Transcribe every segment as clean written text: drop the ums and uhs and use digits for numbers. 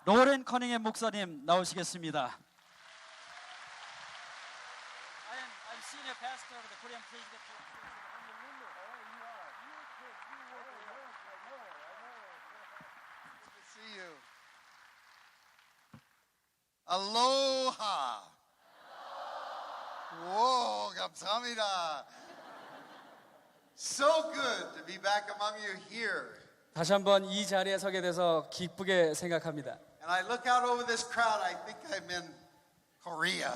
로렌 커닝햄 목사님 나오시겠습니다. I'm senior pastor of the Korean Presbyterian Good to see you. Aloha. Whoa, 감사합니다. So good to be back among you here. 다시 한번 이 자리에 서게 돼서 기쁘게 생각합니다. And I look out over this crowd, I think I'm in Korea.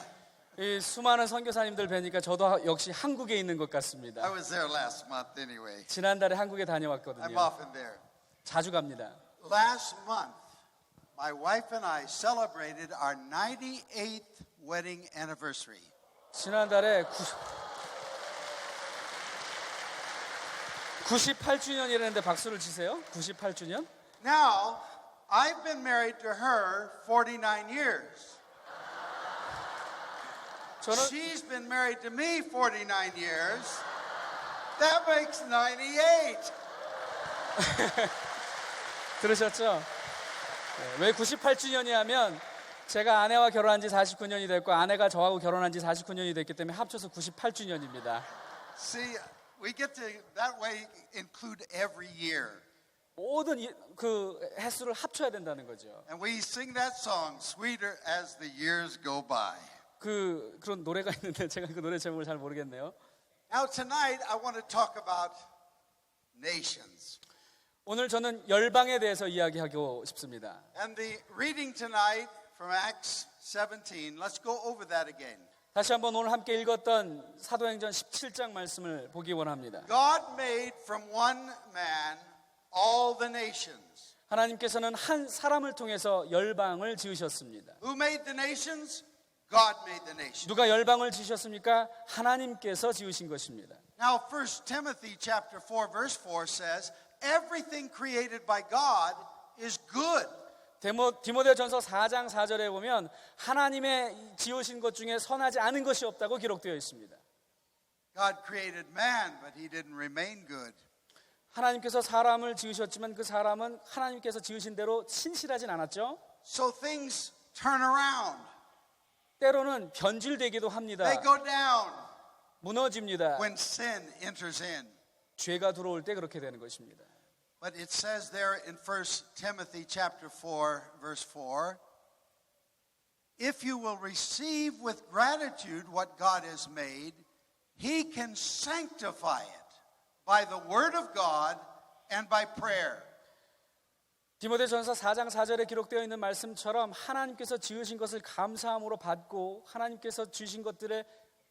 이 수많은 선교사님들 뵈니까 저도 역시 한국에 있는 것 같습니다. I was there last month anyway. 지난달에 한국에 I'm 다녀왔거든요. often there. 자주 갑니다. Last month, my wife and I celebrated our 98th wedding anniversary. 지난달에 98주년이라는데 박수를 치세요. 98주년? Now, I've been married to her 49 years. 저는 She's been married to me 49 years. That makes 98. 들으셨죠? 네, 왜 98주년이 하면 제가 아내와 결혼한 지 49년이 됐고 아내가 저하고 결혼한 지 49년이 됐기 때문에 합쳐서 98주년입니다. See, we get to that way include every year. 모든 그 횟수를 합쳐야 된다는 거죠. And we sing that song, Sweeter as the years go by. 그런 노래가 있는데 제가 그 노래 제목을 잘 모르겠네요. Now tonight I want to talk about nations. 오늘 저는 열방에 대해서 이야기하고 싶습니다. And the reading tonight from Acts 17, let's go over that again. 다시 한번 오늘 함께 읽었던 사도행전 17장 말씀을 보기 원합니다. God made from one man all the nations. 하나님께서는 한 사람을 통해서 열방을 지으셨습니다. Who made the nations? God made the nations. 누가 열방을 지으셨습니까? 하나님께서 지으신 것입니다. Now 1 Timothy chapter 4 verse 4 says, everything created by God is good. 디모데전서 4장 4절에 보면 하나님의 지으신 것 중에 선하지 않은 것이 없다고 기록되어 있습니다. God created man, but he didn't remain good. 하나님께서 사람을 지으셨지만 그 사람은 하나님께서 지으신 대로 신실하진 않았죠. So things turn around. 때로는 변질되기도 합니다. They go down 무너집니다. when sin enters in. 죄가 들어올 때 그렇게 되는 것입니다. But it says there in 1 Timothy chapter 4 verse 4, if you will receive with gratitude what God has made, he can sanctify it by the word of God and by prayer. 디모데전서 4장 4절에 기록되어 있는 말씀처럼 하나님께서 지으신 것을 감사함으로 받고 하나님께서 주신 것들의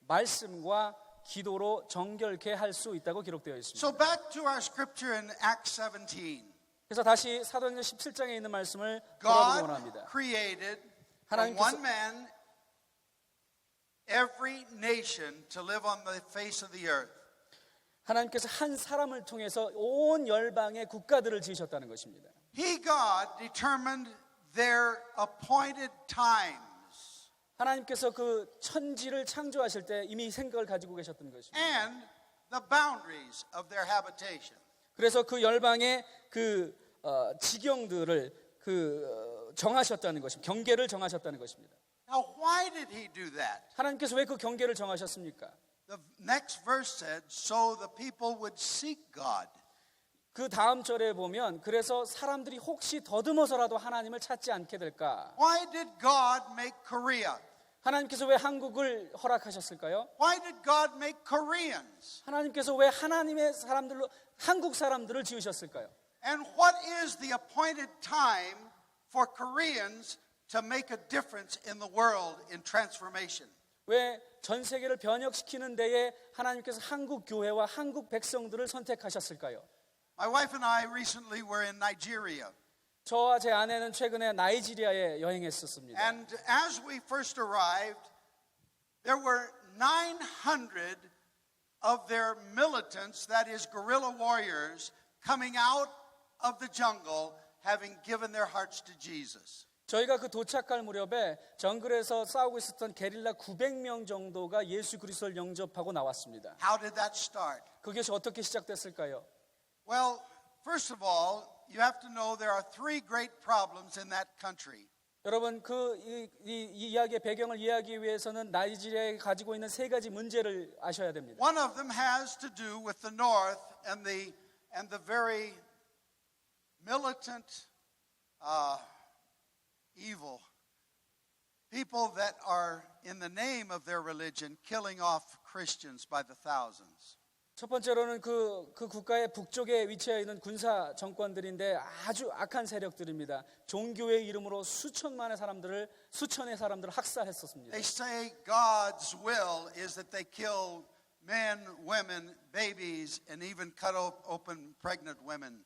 말씀과 기도로 정결케 할 수 있다고 기록되어 있습니다. So back to our scripture in Acts 17. 그래서 다시 사도행전 17장에 있는 말씀을 돌아보기 God 원합니다. created from 하나님께서 one man every nation to live on the face of the earth. 하나님께서 한 사람을 통해서 온 열방의 국가들을 지으셨다는 것입니다. He, God, determined their appointed times 하나님께서 그 천지를 창조하실 때 이미 생각을 가지고 계셨던 것입니다. and the boundaries of their habitation. 그래서 그 열방의 그 지경들을 정하셨다는 것입니다. 경계를 정하셨다는 것입니다. Now, why did he do that? 하나님께서 왜 그 경계를 정하셨습니까? The next verse said, so the people would seek God. 그 다음 절에 보면 그래서 사람들이 혹시 더듬어서라도 하나님을 찾지 않게 될까? Why did God make Korea? 하나님께서 왜 한국을 허락하셨을까요? Why did God make Koreans? 하나님께서 왜 하나님의 사람들로 한국 사람들을 지으셨을까요? And what is the appointed time for Koreans to make a difference in the world in transformation? 왜 전 세계를 변혁시키는 데에 하나님께서 한국 교회와 한국 백성들을 선택하셨을까요? My wife and I recently were in Nigeria. 저와 제 아내는 최근에 나이지리아에 여행했었습니다. And as we first arrived, there were 900 of their militants, that is guerrilla warriors, coming out of the jungle having given their hearts to Jesus. 저희가 그 도착할 무렵에 정글에서 싸우고 있었던 게릴라 900명 정도가 예수 그리스도를 영접하고 나왔습니다. How did that start? 그것이 어떻게 시작됐을까요? Well, first of all, you have to know there are three great problems in that country. 여러분 이 이야기의 배경을 이해하기 위해서는 나이지리아에 가지고 있는 세 가지 문제를 아셔야 됩니다. One of them has to do with the north and the very militant, evil people that are in the name of their religion killing off Christians by the thousands. 첫 번째로는 그 국가의 북쪽에 위치해 있는 군사 정권들인데 아주 악한 세력들입니다. 종교의 이름으로 수천의 사람들을 학살했었습니다. They say God's will is that they kill men, women, babies, and even cut open pregnant women.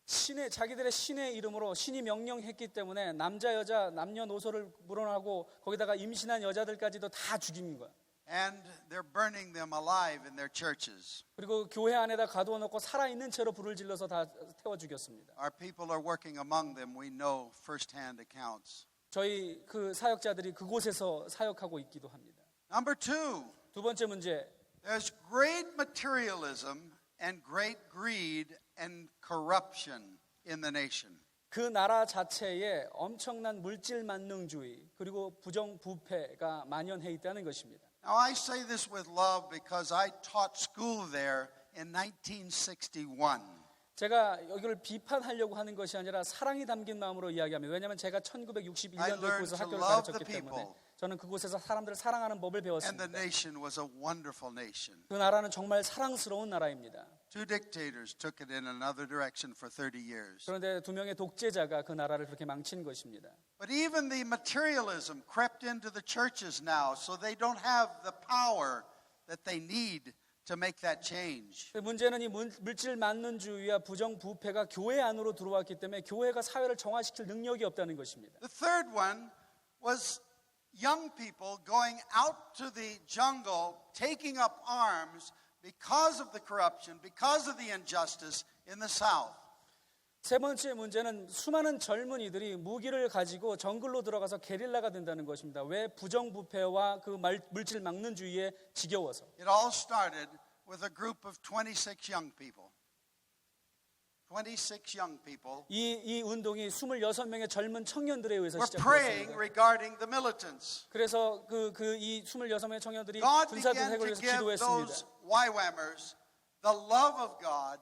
자기들의 신의 이름으로 신이 명령했기 때문에 남자 여자 남녀노소를 물어나고 거기다가 임신한 여자들까지도 다 죽인 거야. And they're burning them alive in their churches. 그리고 교회 안에다 가두어 놓고 살아있는 채로 불을 질러서 다 태워 죽였습니다. Our people are working among them. We know firsthand accounts. 저희 그 사역자들이 그곳에서 사역하고 있기도 합니다. Number two, 두 번째 문제, there's great materialism and great greed and corruption in the nation. 그 나라 자체에 엄청난 물질 만능주의 그리고 부정부패가 만연해 있다는 것입니다. Now I say this with love because I taught school there in 1961. 제가 여기를 비판하려고 하는 것이 아니라 사랑이 담긴 마음으로 이야기합니다. 왜냐하면 제가 1961년도에 그곳에서 학교를 가르쳤기 때문에 저는 그곳에서 사람들을 사랑하는 법을 And the 배웠습니다. nation was a wonderful nation. 그 나라는 정말 사랑스러운 나라입니다. Two dictators took it in another direction for 30 years. 그런데 두 명의 독재자가 그 나라를 그렇게 망친 것입니다. But even the materialism crept into the churches now, so they don't have the power that they need to make that change. 문제는 이 물질 만능주의와 부정부패가 교회 안으로 들어왔기 때문에 교회가 사회를 정화시킬 능력이 없다는 것입니다. The third one was young people going out to the jungle, taking up arms because of the corruption, because of the injustice in the south. 세 번째 문제는 수많은 젊은이들이 무기를 가지고 정글로 들어가서 게릴라가 된다는 것입니다. 왜? 부정부패와 그 물질 막는주의에 지겨워서. It all started with a group of 26 young people. 26 young people 이 운동이 26명의 젊은 청년들에 의해서 were praying 시작되었습니다. regarding the militants. 그래서 이 26명의 청년들이 God 군사 began 대책을 to 위해서 give 기도했습니다. those YWAMers the love of God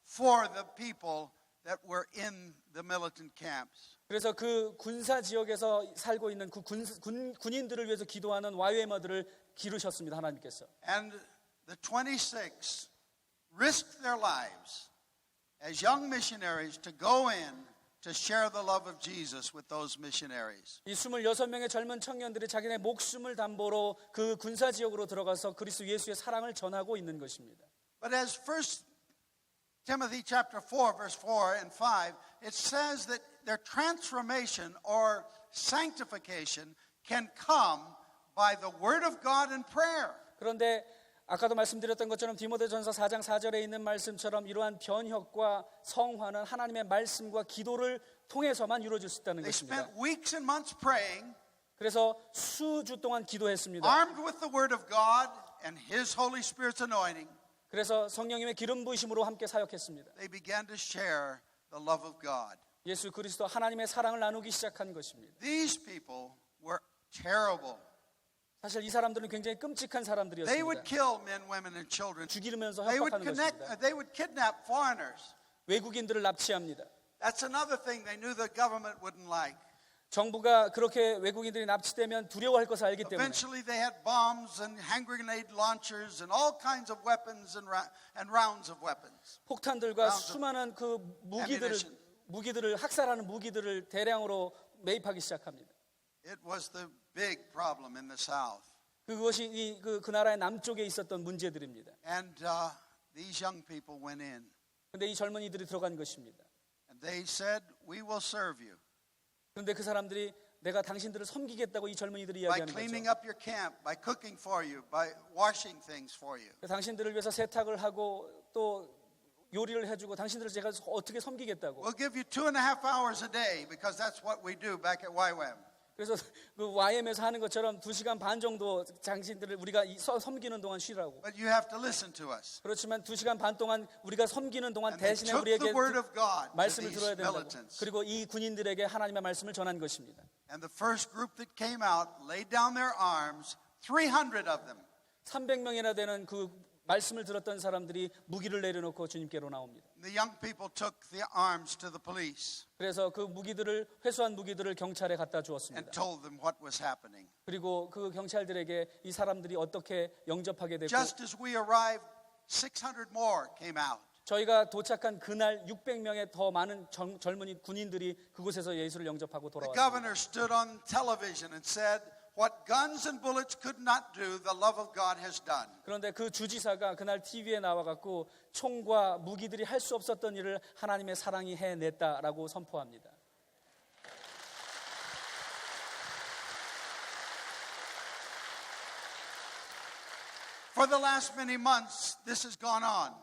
for the people that were in the militant camps. 그래서 그 군사 지역에서 살고 있는 그 군인들을 위해서 기도하는 YWAM들을 기르셨습니다. 하나님께서. And the 26 risked their lives as young missionaries to go in to share the love of Jesus with those missionaries. 이 26명의 젊은 청년들이 자기네 목숨을 담보로 그 군사 지역으로 들어가서 그리스도 예수의 사랑을 전하고 있는 것입니다. But as 1 Timothy chapter 4 verse 4 and 5, it says that their transformation or sanctification can come by the word of God and prayer. 그런데 아까도 말씀드렸던 것처럼 디모데전서 4장 4절에 있는 말씀처럼 이러한 변혁과 성화는 하나님의 말씀과 기도를 통해서만 이루어질 수 있다는 They 것입니다. spent weeks and months praying, 그래서 수주 동안 기도했습니다. armed with the word of God and his Holy Spirit's anointing. 그래서 성령님의 기름 부으심으로 함께 사역했습니다. They began to share the love of God. 예수 그리스도 하나님의 사랑을 나누기 시작한 것입니다. These people were terrible. 사실 이 사람들은 굉장히 끔찍한 They would 사람들이었습니다. kill men, women, and children. 죽이면서 They would 협박하는 것입니다. they would kidnap foreigners. 외국인들을 납치합니다. That's another thing they knew the government wouldn't like. 정부가 그렇게 외국인들이 납치되면 두려워할 것을 알기 때문에 Eventually, they had bombs and hand grenade launchers and all kinds of weapons and rounds of weapons. 폭탄들과 수많은 그 무기들을 학살하는 무기들을 대량으로 매입하기 시작합니다. It was the big problem in the South. 그것이 그 나라의 남쪽에 있었던 문제들입니다. And these young people went in. 그런데 이 젊은이들이 들어간 것입니다. And they said, "We will serve you 그런데 그 사람들이 내가 당신들을 섬기겠다고 이 젊은이들이 by 이야기하는 cleaning 거죠. up your camp, by cooking for you, by washing things for you." 당신들을 위해서 세탁을 하고 또 요리를 해주고 당신들을 제가 어떻게 섬기겠다고. We'll give you 2.5 hours a day because that's what we do back at YWAM. 그래서 그 YM에서 하는 것처럼 2시간 반 정도 당신들을 우리가 섬기는 동안 쉬라고. But you have to listen to us. 그렇지만 2시간 반 동안 우리가 섬기는 동안 And they 대신에 took 우리에게 the word of God to 말씀을 these 들어야 된다고. militants. 그리고 이 군인들에게 하나님의 말씀을 전한 것입니다. And the first group that came out laid down their arms, 300 of them. 300명이나 되는 그 말씀을 들었던 사람들이 무기를 내려놓고 주님께로 나옵니다. The young people took the arms to the police 그래서 그 무기들을 회수한 무기들을 경찰에 갖다 주었습니다. and told them what was happening. 그리고 그 경찰들에게 이 사람들이 어떻게 영접하게 됐고 Just as we arrived, 600 more came out. 저희가 도착한 그날 600명의 더 많은 젊은이 군인들이 그곳에서 예수를 영접하고 The 돌아왔습니다. governor stood on television and said, what guns and bullets could not do, the love of God has done. 그런데 그 주지사가 그날 TV에 나와갖고 총과 무기들이 할 수 없었던 일을 하나님의 사랑이 해냈다라고 선포합니다. For the last many months, this has gone on.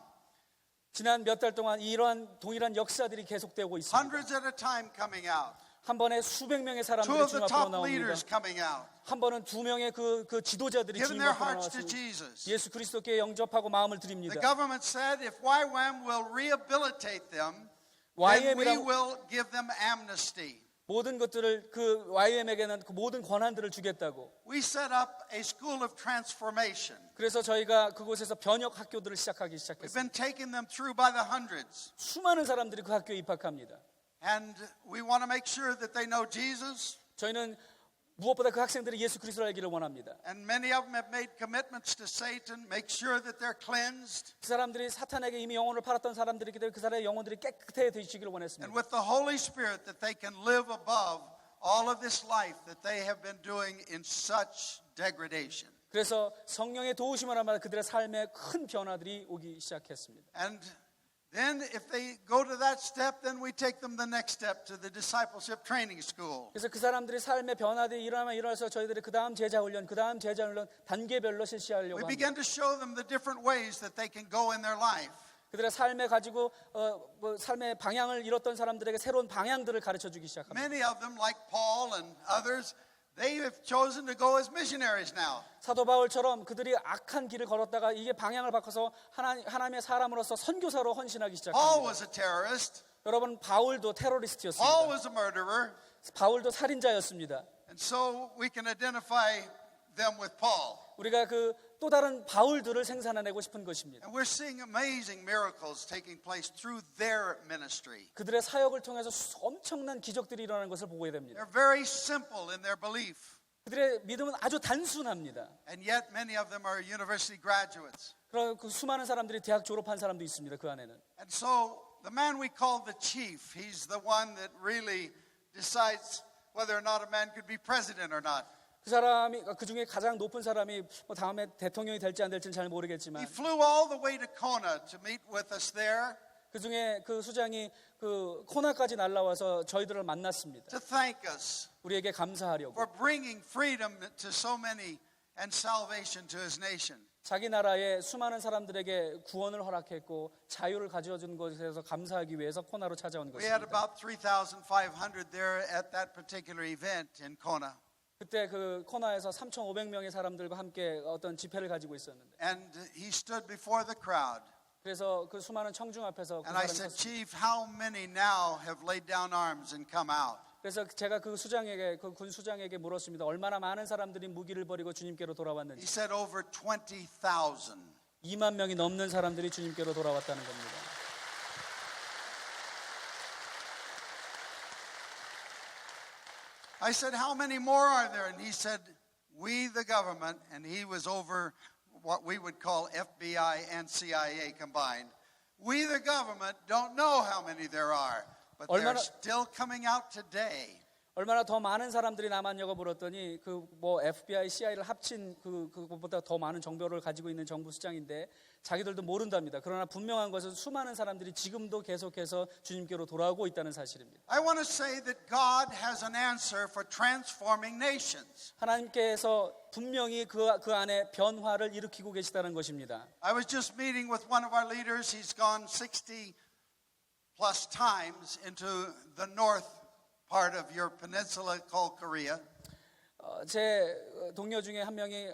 지난 몇 달 동안 이러한 동일한 역사들이 계속되고 있습니다. Hundreds at a time coming out. 한 번에 수백 명의 Two 사람들이 of 주님 the 앞으로 top 나옵니다. leaders coming out, 한 번은 2명의 그 지도자들이 giving 주님 their 앞으로 hearts to 나와서 Jesus. 예수 그리스도께 영접하고 마음을 The 드립니다. government said if YWAM will rehabilitate them, then we YM이랑 will give them amnesty. 모든 것들을 그 YM에게는 그 모든 권한들을 주겠다고. We set up a school of transformation. 그래서 저희가 그곳에서 변혁 학교들을 시작하기 We've 시작했습니다. been taking them through by the hundreds. 수많은 사람들이 그 학교에 입학합니다. And we want to make sure that they know Jesus. 저희는 무엇보다 그 학생들이 예수 그리스도를 알기를 원합니다. And many of them have made commitments to Satan, make sure that they're cleansed. 그 사람들이 사탄에게 이미 영혼을 팔았던 사람들이기 때문에 그 사람의 영혼들이 깨끗해지기를 And 원했습니다. with the Holy Spirit that they can live above all of this life that they have been doing in such degradation. 그래서 성령의 도우심을 하면 그들의 삶에 큰 변화들이 오기 시작했습니다. And then if they go to that step, then we take them the next step to the discipleship training school. 그래서 그 사람들이 삶의 변화들이 일어나서 저희들이 그 다음 제자 훈련 단계별로 실시하려고 We 합니다. begin to show them the different ways that they can go in their life. 그들의 삶에 가지고 삶의 방향을 잃었던 사람들에게 새로운 방향들을 가르쳐주기 시작합니다. Many of them, like Paul and others, they have chosen to go as missionaries now. 사도 바울처럼 그들이 악한 길을 걸었다가 이게 방향을 바꿔서 하나님의 사람으로서 선교사로 헌신하기 Paul 시작합니다. was a terrorist. 여러분 바울도 Paul 테러리스트였습니다. was a murderer. 바울도 살인자였습니다. And so we can identify them with Paul. 우리가 그 또 다른 바울들을 생산해내고 싶은 것입니다. And we're seeing amazing miracles taking place through their ministry. 그들의 사역을 통해서 엄청난 기적들이 일어나는 것을 보게 됩니다. They're very simple in their belief. 그들의 믿음은 아주 단순합니다. And yet many of them are university graduates. 그런 그 수많은 사람들이 대학 졸업한 사람도 있습니다. 그 안에는. And so the man we call the chief, he's the one that really decides whether or not a man could be president or not. 그 사람이 그 중에 가장 높은 사람이 뭐 다음에 대통령이 될지 안 될지는 잘 모르겠지만 He flew all the way to Kona to meet with us there 그 중에 그 수장이 그 코나까지 날라와서 저희들을 만났습니다. to thank us 우리에게 감사하려고. for bringing freedom to so many and salvation to his nation. 자기 나라의 수많은 사람들에게 구원을 허락했고 자유를 가져준 것에서 감사하기 위해서 코나로 찾아온 We had 것입니다. about 3,500 there at that particular event in Kona. 그때 그 코나에서 3,500명의 사람들과 함께 어떤 집회를 가지고 있었는데 And he stood before the crowd. 그래서 그 수많은 청중 앞에서 그 And I 사람이 said, 섰습니다. Chief, how many now have laid down arms and come out? 그래서 제가 그 수장에게 그 군 수장에게 물었습니다. 얼마나 많은 사람들이 무기를 버리고 주님께로 He 돌아왔는지. said over 20,000. 2만 명이 넘는 사람들이 주님께로 돌아왔다는 겁니다. I said, how many more are there? And he said, we, the government, and he was over what we would call FBI and CIA combined. We, the government, don't know how many there are, but they're 얼마나- still coming out today. 얼마나 더 많은 사람들이 남았냐고 물었더니 그 뭐 FBI, CIA를 합친 그것보다 더 많은 정보를 가지고 있는 정부 수장인데 자기들도 모른답니다. 그러나 분명한 것은 수많은 사람들이 지금도 계속해서 주님께로 돌아오고 있다는 사실입니다. I want to say that God has an answer for transforming nations. 하나님께서 분명히 그 안에 변화를 일으키고 계시다는 것입니다. I was just meeting with one of our leaders. He's gone 60 plus times into the north part of your peninsula called Korea. 제 동료 중에 한 명이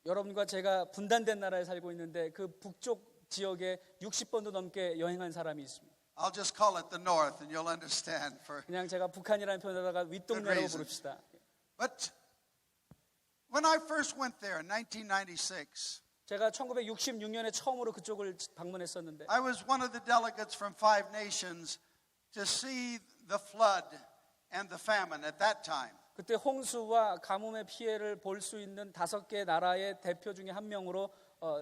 여러분과 제가 분단된 나라에 살고 있는데 그 북쪽 지역에 60번도 넘게 여행한 사람이 있습니다. I'll just call it the North and you'll understand. 그냥 제가 북한이라는 표현에다가 윗동네라고 부릅시다. But when I first went there in 1996, 제가 1966년에 처음으로 그쪽을 방문했었는데 I was one of the delegates from 5 nations to see the flood and the famine at that time. 그때 홍수와 가뭄의 피해를 볼 수 있는 5개 나라의 대표 중에 한 명으로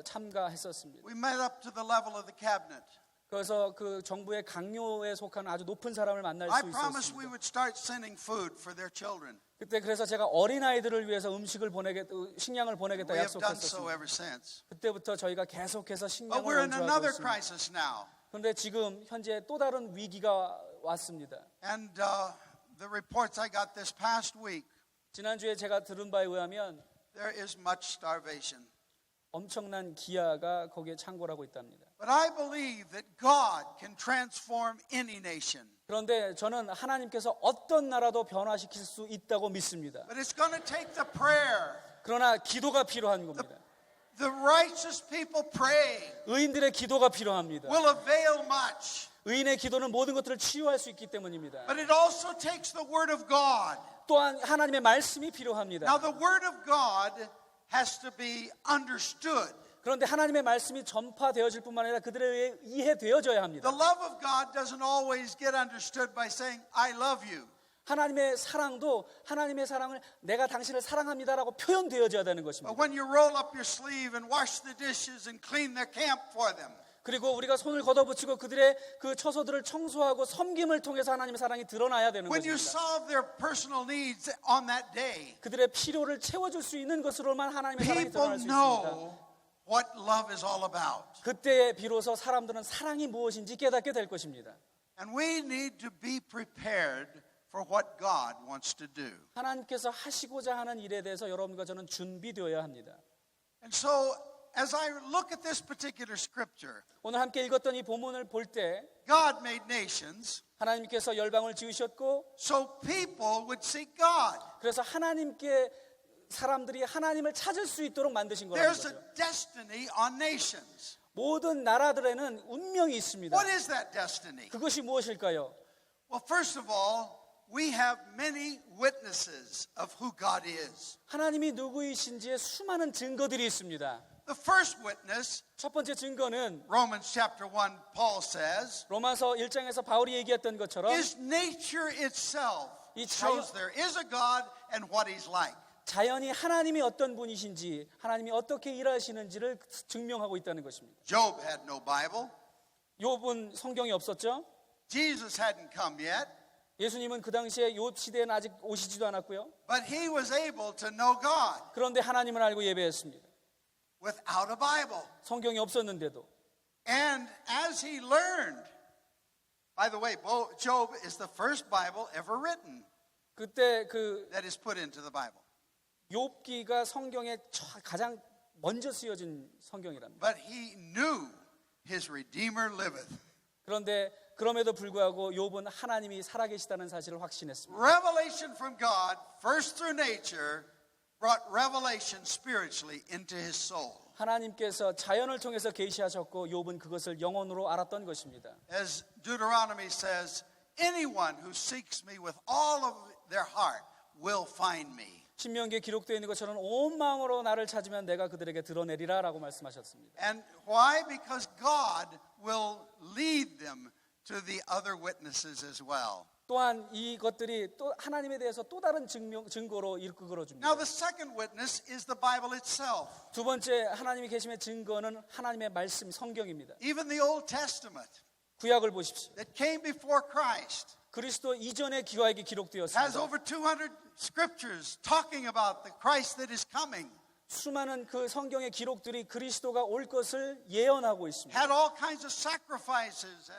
참가했었습니다. We met up to the level of the cabinet. 그래서 그 정부의 강요에 속한 아주 높은 사람을 만날 I 수 promised we 있었습니다. would start sending food for their children. 그때 그래서 제가 어린아이들을 위해서 식량을 보내겠다 We have done so 약속했었습니다. ever since. 그때부터 저희가 계속해서 But 식량을 we're in 원주하고 another 있습니다. crisis now. 그런데 지금 현재 또 다른 위기가 왔습니다. And the reports I got this past week, 지난주에 제가 들은 바에 의하면 there is much starvation. 엄청난 기아가 거기에 창궐하고 있답니다. But I believe that God can transform any nation. 그런데 저는 하나님께서 어떤 나라도 변화시킬 수 있다고 믿습니다. But it's going to take the prayer. 그러나 기도가 필요한 겁니다. The righteous people praying 의인들의 기도가 필요합니다. will avail much. 의인의 기도는 모든 것들을 치유할 수 있기 때문입니다. But it also takes the word of God. 또한 하나님의 말씀이 필요합니다. Now the word of God has to be understood. 그런데 하나님의 말씀이 전파되어질 뿐만 아니라 그들에 의해 이해되어져야 합니다. The love of God doesn't always get understood by saying, I love you. 하나님의 사랑도 하나님의 사랑을 내가 당신을 사랑합니다라고 표현되어져야 되는 But 것입니다. when you roll up your sleeve and wash the dishes and clean their camp for them, 그리고 우리가 손을 걷어붙이고 그들의 그 처소들을 청소하고 섬김을 통해서 하나님의 사랑이 드러나야 되는 when you 것입니다. solve their personal needs on that day, 그들의 필요를 채워줄 수 있는 것으로만 하나님의 사랑이 people 드러날 수 있습니다. know what love is all about. 그때에 비로소 사람들은 사랑이 무엇인지 깨닫게 될 것입니다. And we need to be prepared for what God wants to do. 하나님께서 하시고자 하는 일에 대해서 여러분과 저는 준비되어야 합니다. And so, as I look at this particular scripture, 오늘 함께 읽었던 이 본문을 볼 때 God made nations 하나님께서 열방을 지으셨고 so people would seek God. 그래서 하나님께 사람들이 하나님을 찾을 수 있도록 만드신 거라는 There's a 거죠. destiny on nations. 모든 나라들에는 운명이 있습니다. What is that destiny? 그것이 무엇일까요? Well, first of all, we have many witnesses of who God is. 하나님이 누구이신지의 수많은 증거들이 있습니다. The first witness, 첫 번째 증거는 Romans chapter 1, Paul says, 로마서 1장에서 바울이 얘기했던 것처럼 is nature itself. 이 Shows there is a God and what he's like. 자연이 하나님이 어떤 분이신지 하나님이 어떻게 일하시는지를 증명하고 있다는 것입니다. Job had no Bible. 욥은 성경이 없었죠. Jesus hadn't come yet. 예수님은 그 당시에 욥 시대에는 아직 오시지도 않았고요. But he was able to know God 그런데 하나님을 알고 예배했습니다. without a Bible. 성경이 없었는데도. And as he learned, by the way, Job is the first Bible ever written 그때 그 that is put into the Bible. 욥기가 성경에 가장 먼저 쓰여진 성경이랍니다. But he knew his Redeemer liveth. 그런데 그럼에도 불구하고 욥은 하나님이 살아계시다는 사실을 확신했습니다. Revelation from God, first through nature, brought revelation spiritually into his soul. 하나님께서 자연을 통해서 계시하셨고 욥은 그것을 영혼으로 알았던 것입니다. As Deuteronomy says, anyone who seeks me with all of their heart will find me. 신명기에 기록되어 있는 것처럼 온 마음으로 나를 찾으면 내가 그들에게 드러내리라라고 말씀하셨습니다. And why? Because God will lead them to the other witnesses as well. 또한 이것들이 또 하나님에 대해서 또 다른 증거로 이끌어 줍니다. Now the second witness is the Bible itself. 두 번째 하나님이 계심의 증거는 하나님의 말씀 성경입니다. Even the Old Testament 구약을 보십시오. that came before Christ 그리스도 이전의 구약이 has 기록되었습니다. over 200 scriptures talking about the Christ that is coming. 수많은 그 성경의 기록들이 그리스도가 올 것을 예언하고 있습니다. Had all kinds of sacrifices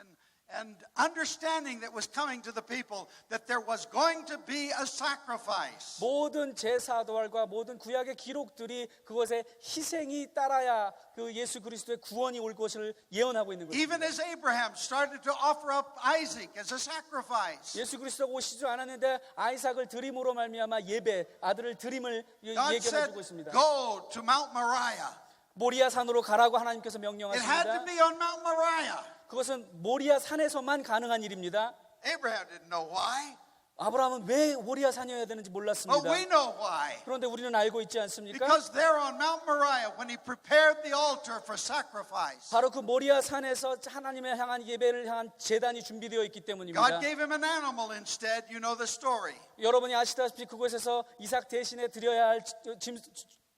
and understanding that was coming to the people that there was going to be a sacrifice. 모든 제사도활과 모든 구약의 기록들이 그것에 희생이 따라야 그 예수 그리스도의 구원이 올 것을 예언하고 있는 Even 것입니다. as Abraham started to offer up Isaac as a sacrifice. 예수 그리스도가 오시지 않았는데 아이삭을 드림으로 말미암아 예배 아들을 드림을 God said, 예견해 주고 있습니다. go to Mount Moriah. 모리아 산으로 가라고 하나님께서 It had to 명령하십니다. be on Mount Moriah. 그것은 모리아 산에서만 가능한 일입니다. Abraham didn't know why, 아브라함은 왜 모리아 산이어야 되는지 but 몰랐습니다. we know why. 그런데 우리는 알고 있지 않습니까? Because there on Mount Moriah, when he prepared the altar for sacrifice, 바로 그 모리아 산에서 하나님을 향한 예배를 향한 제단이 준비되어 있기 때문입니다. God gave him an animal instead. You know the story. 여러분이 아시다시피 그곳에서 이삭 대신에 드려야 할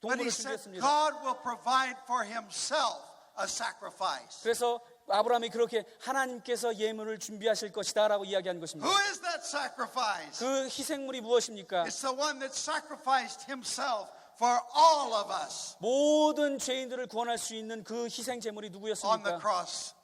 But he 동물을 said 준비했습니다. God will provide for himself a sacrifice. 그래서 아브라함이 그렇게 하나님께서 예물을 준비하실 것이다라고 이야기한 것입니다. Who is that sacrifice? 그 희생물이 무엇입니까? It's the one that sacrificed himself for all of us 모든 죄인들을 구원할 수 있는 그 희생 제물이 on the 누구였습니까? cross.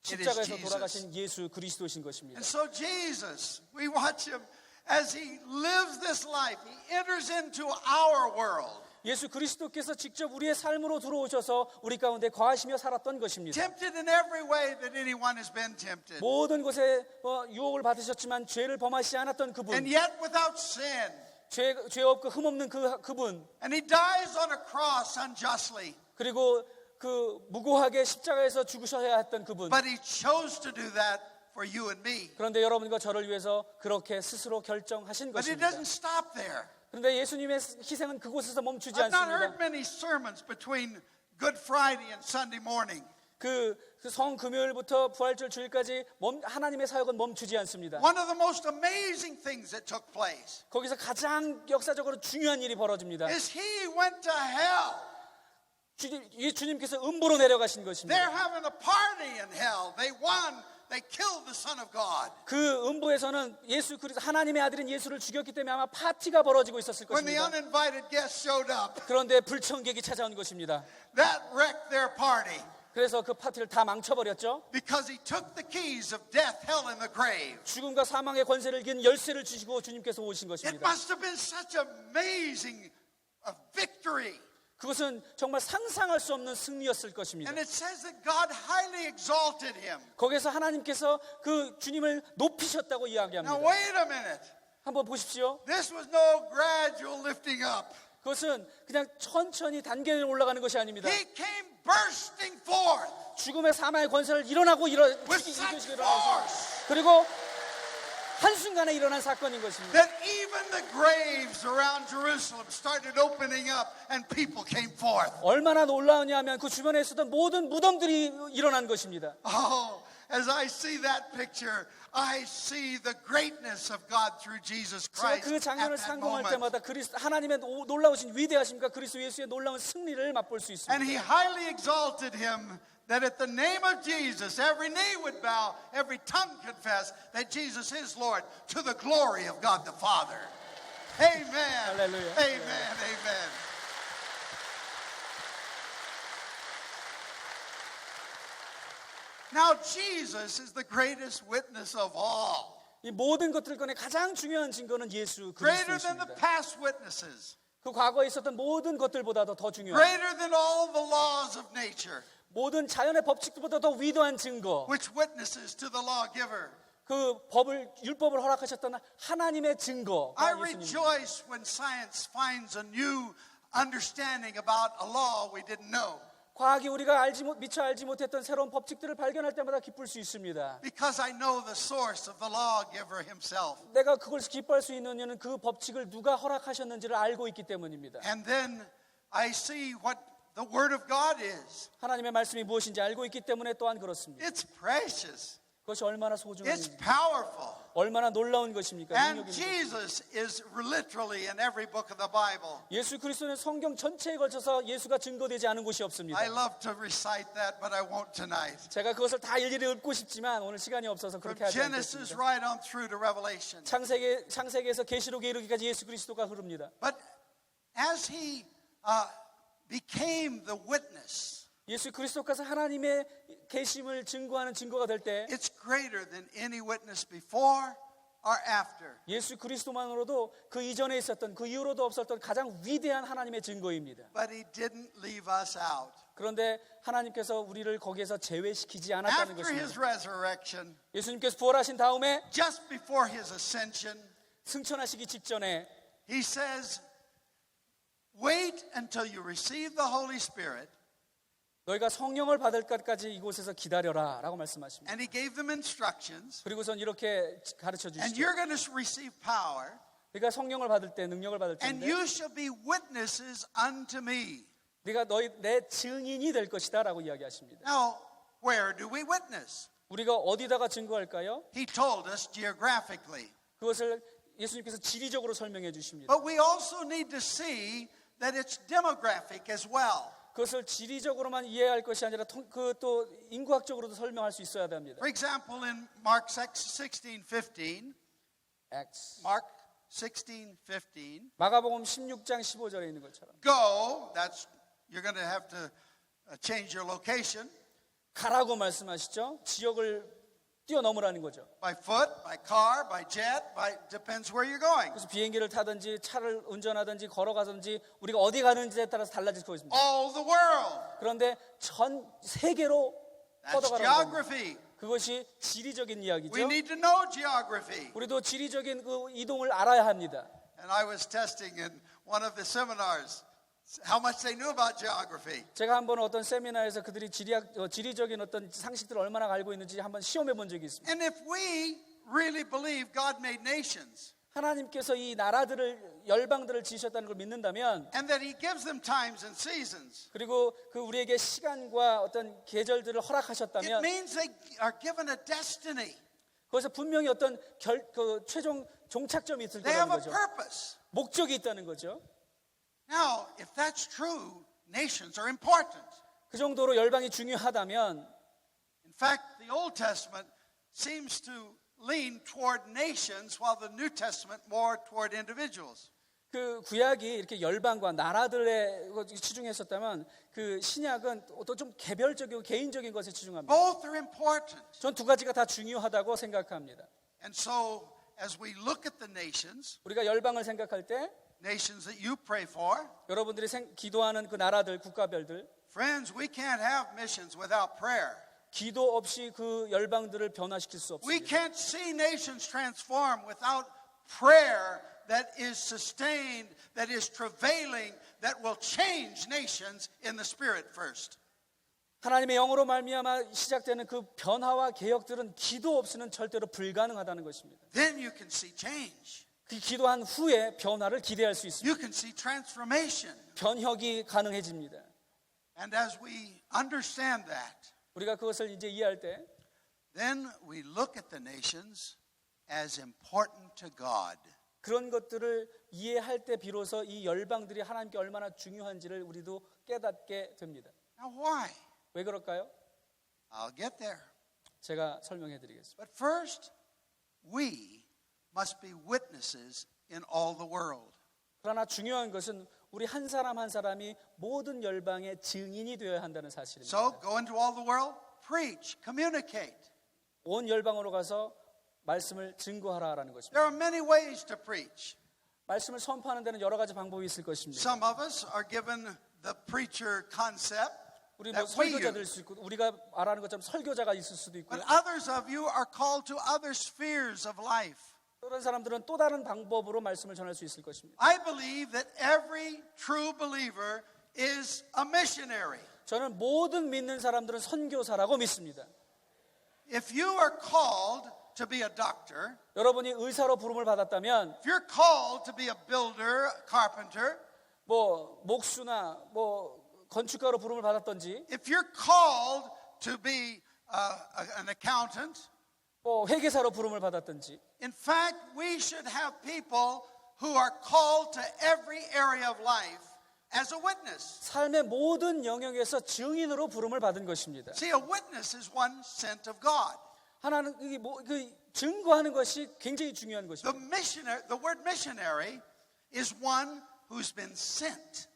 It is 십자가에서 Jesus. 돌아가신 예수 그리스도신 것입니다. And so Jesus, we watch him as he lives this life. He enters into our world. 예수 그리스도께서 직접 우리의 삶으로 들어오셔서 우리 가운데 거하시며 살았던 것입니다. Tempted in every way that anyone has been tempted. 모든 곳에 유혹을 받으셨지만 죄를 범하시지 않았던 And 그분, yet without sin. 죄 없고 흠 없는 그분, And he dies on a cross unjustly. 그리고 그 무고하게 십자가에서 죽으셔야 했던 그분. But he chose to do that for you and me. 그런데 여러분과 저를 위해서 그렇게 스스로 결정하신 But it 것입니다. doesn't stop there. 그런데 예수님의 희생은 그곳에서 멈추지 I've not heard 않습니다. many sermons between Good Friday and Sunday morning. 그 성금요일부터 부활절 주일까지 하나님의 사역은 멈추지 않습니다. One of the most amazing things that took place 거기서 가장 역사적으로 중요한 일이 벌어집니다. is he went to hell. 주님께서 음부로 내려가신 They're 것입니다. having a party in hell. They won. They killed the Son of God. 그 음부에서는 예수 그리스도 하나님의 아들인 예수를 죽였기 때문에 아마 파티가 벌어지고 있었을 When the 것입니다. uninvited guests showed up, 그런데 불청객이 찾아온 것입니다. that wrecked their party 그래서 그 파티를 다 망쳐버렸죠. because he took the keys of death, hell, and the grave. 죽음과 사망의 권세를 이긴 열쇠를 주시고 주님께서 오신 It 것입니다. must have been such amazing victory. 그것은 정말 상상할 수 없는 승리였을 것입니다. And it says that God highly exalted him. 거기서 하나님께서 그 주님을 높이셨다고 Now 이야기합니다. wait a minute. 한번 보십시오. This was no gradual lifting up. 그것은 그냥 천천히 단계를 올라가는 것이 아닙니다. He came bursting forth 죽음의 사망의 권세를 with such force 그리고 한순간에 일어난 사건인 것입니다. that even the graves around Jerusalem started opening up and people came forth. 얼마나 놀라우냐 하면 그 주변에 있었던 모든 무덤들이 일어난 것입니다. Oh, as I see that picture, I see the greatness of God through Jesus 제가 Christ 그 at 장면을 that 상공할 moment. 때마다 하나님의 놀라우신 위대하심과 그리스도 예수의 놀라운 승리를 맛볼 수 있습니다. And he highly exalted him that at the name of Jesus, every knee would bow, every tongue confess that Jesus is Lord to the glory of God the Father. Amen. Hallelujah. Amen. Amen. Now, Jesus is the greatest witness of all. 이 모든 것들 간에 가장 중요한 증거는 예수 Greater than the 그리스도입니다. past witnesses. 그 과거에 있었던 모든 것들보다도 더 중요한 Greater than all the laws of nature, 모든 자연의 법칙들보다 더 위대한 증거, which witnesses to the lawgiver. 그 율법을 허락하셨던 하나님의 증거. I rejoice when science finds a new understanding about a law we didn't know. 과학이 우리가 미처 알지 못했던 새로운 법칙들을 발견할 때마다 기쁠 수 있습니다. Because I know the source of the lawgiver himself. 내가 그걸 기뻐할 수 있는 이유는 그 법칙을 누가 허락하셨는지를 알고 있기 때문입니다. And then I see what the Word of God is. 하나님의 말씀이 무엇인지 알고 있기 때문에 또한 그렇습니다. It's precious. 그것이 얼마나 It's 소중한지, powerful. 얼마나 놀라운 것입니까? And 능력입니까? Jesus is literally in every book of the Bible. 예수 그리스도는 성경 전체에 걸쳐서 예수가 증거되지 않은 곳이 없습니다. I love to recite that, but I won't tonight. 제가 그것을 다 일일이 읊고 싶지만 오늘 시간이 없어서 From 그렇게 하지 Genesis 않겠습니다. right on through to Revelation. 창세기에서 계시록에 이르기까지 예수 그리스도가 흐릅니다. But as he became the witness, 예수 그리스도께서 하나님의 계심을 증거하는 증거가 될 때 it's greater than any witness before or after. 예수 그리스도만으로도 그 이전에 있었던 그 이후로도 없었던 가장 위대한 하나님의 증거입니다. But he didn't leave us out. 그런데 하나님께서 우리를 거기에서 제외시키지 않았다는 After his 것입니다. resurrection, 예수님께서 부활하신 다음에 just before his ascension, 승천하시기 직전에 he says, wait until you receive the Holy Spirit. 너희가 성령을 받을 것까지 이곳에서 기다려라 라고 말씀하십니다. And he gave them instructions. 그리고선 이렇게 가르쳐 And 주시죠. you're going to receive power. 네가 성령을 받을 때 능력을 받을 And 텐데 you shall be witnesses unto me. 네가 너희 내 증인이 될 것이다 라고 이야기하십니다. Now, where do we witness? 우리가 어디다가 증거할까요? He told us geographically. 그것을 예수님께서 지리적으로 설명해 주십니다. But we also need to see that it's demographic as well. 그것을 지리적으로만 이해할 것이 아니라 그 또 인구학적으로도 설명할 수 있어야 됩니다. For example, in Mark 16:15, Mark 16:15, 마가복음 16장 15절에 있는 것처럼 go, that's, you're going to have to change your location, 가라고 말씀하시죠. 지역을 뛰어넘으라는 거죠. by foot, by car, by jet, depends where you're going. 그래서 비행기를 타든지 차를 운전하든지 걸어가든지 우리가 어디 가는지에 따라서 달라질 것입니다. All the world. 그런데 전 세계로 That's 뻗어가는 겁니다. geography. 그것이 지리적인 We 이야기죠. need to know geography. 우리도 지리적인 그 이동을 알아야 합니다. And I was testing in one of the seminars how much they knew about geography. 제가 한번 어떤 세미나에서 그들이 지리적인 어떤 상식들을 얼마나 알고 있는지 한번 시험해 본 적이 있습니다. And if we really believe God made nations 하나님께서 이 나라들을 열방들을 지으셨다는 걸 믿는다면 and that he gives them times and seasons, 그리고 그 우리에게 시간과 어떤 계절들을 it 허락하셨다면 means they are given a destiny. 거기서 분명히 어떤 그 최종 종착점이 있을 They 거라는 have a 거죠. purpose. 목적이 있다는 거죠. Now, if that's true, nations are important. 그 정도로 열방이 중요하다면 In fact, the Old Testament seems to lean toward nations while the New Testament more toward individuals. 그 구약이 이렇게 열방과 나라들에 치중했었다면 그 신약은 또 좀 개별적이고 개인적인 것에 치중합니다. Both are important. 전 두 가지가 다 중요하다고 생각합니다. And so, as we look at the nations, 우리가 열방을 생각할 때 nations that you pray for, 여러분들이 기도하는 그 나라들, 국가별들 friends, we can't have missions without prayer. 기도 없이 그 열방들을 변화시킬 수 We 없습니다. can't see nations transform without prayer that is sustained, that is travailing, that will change nations in the spirit first. 하나님의 영으로 말미암아 시작되는 그 변화와 개혁들은 기도 없이는 절대로 불가능하다는 것입니다. Then you can see change. 그 기도한 후에 변화를 기대할 수 있습니다. You can see transformation. 변혁이 가능해집니다. And as we understand that, 우리가 그것을 이제 이해할 때 then we look at the nations as important to God. 그런 것들을 이해할 때 비로소 이 열방들이 하나님께 얼마나 중요한지를 우리도 깨닫게 됩니다. Now why? 왜 그럴까요? I'll get there. 제가 설명해 드리겠습니다. But first, we must be witnesses in all the world. 그러나 중요한 것은 우리 한 사람 한 사람이 모든 열방의 증인이 되어야 한다는 사실입니다. So go into all the world, preach, communicate. 온 열방으로 가서 말씀을 증거하라라는 것입니다. There are many ways to preach. 말씀을 선포하는 데는 여러 가지 방법이 있을 것입니다. Some of us are given the preacher concept 우리 뭐 that we 설교자들 use. 수 있고 우리가 말하는 것처럼 설교자가 있을 수도 있고요. But others of you are called to other spheres of life. 그런 사람들은 또 다른 방법으로 말씀을 전할 수 있을 것입니다. I believe that every true believer is a missionary. 저는 모든 믿는 사람들은 선교사라고 믿습니다. If you are called to be a doctor, 여러분이 의사로 부름을 받았다면 if you're called to be a builder, a carpenter, 뭐 목수나 뭐 건축가로 부름을 받았던지 if you're called to be an accountant, 뭐 회계사로 부름을 받았던지 in fact, we should have people who are called to every area of life as a witness. 삶의 모든 영역에서 증인으로 부름을 받은 것입니다. See, a witness is one sent of God. 하나는 그 증거하는 것이 굉장히 중요한 것입니다. The word missionary is one who's been sent.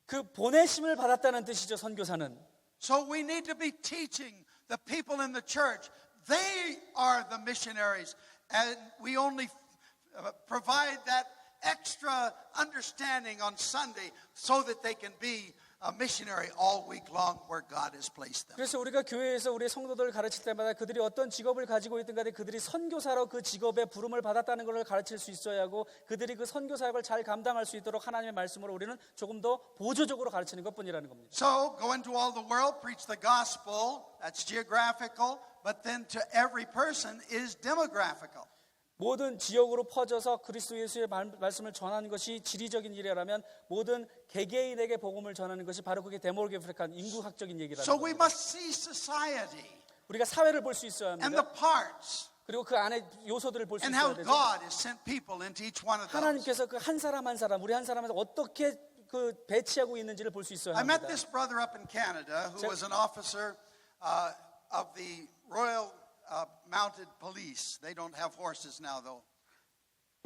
그 보내심을 받았다는 뜻이죠. 선교사는 So we need to be teaching the people in the church. They are the missionaries. And we only provide that extra understanding on Sunday so that they can be a missionary all week long where God has placed them. 그래서 우리가 교회에서 우리 성도들을 가르칠 때마다 그들이 어떤 직업을 가지고 있든 간에 그들이 선교사로 그 직업의 부름을 받았다는 것을 가르칠 수 있어야 하고 그들이 그 선교 사역을 잘 감당할 수 있도록 하나님의 말씀으로 우리는 조금 더 보조적으로 가르치는 것뿐이라는 겁니다. So go into all the world, preach the gospel. That's geographical. But then to every person is demographical. 모든 지역으로 퍼져서 그리스도 예수의 말씀을 전하는 것이 지리적인 일이라면 모든 개개인에게 복음을 전하는 것이 바로 그게 데모그래픽한 인구학적인 얘기라는 So we 겁니다. must see society 우리가 사회를 볼 수 있어야 and 합니다. the parts 그리고 그 안에 요소들을 볼 수 and how 있어야 되죠. God has sent people into each one of those. 하나님께서 그 한 사람 한 사람 우리 한 사람에서 어떻게 그 배치하고 있는지를 볼 수 있어야 I met 합니다. this brother up in Canada who was an officer of the Royal Mounted Police. They don't have horses now though.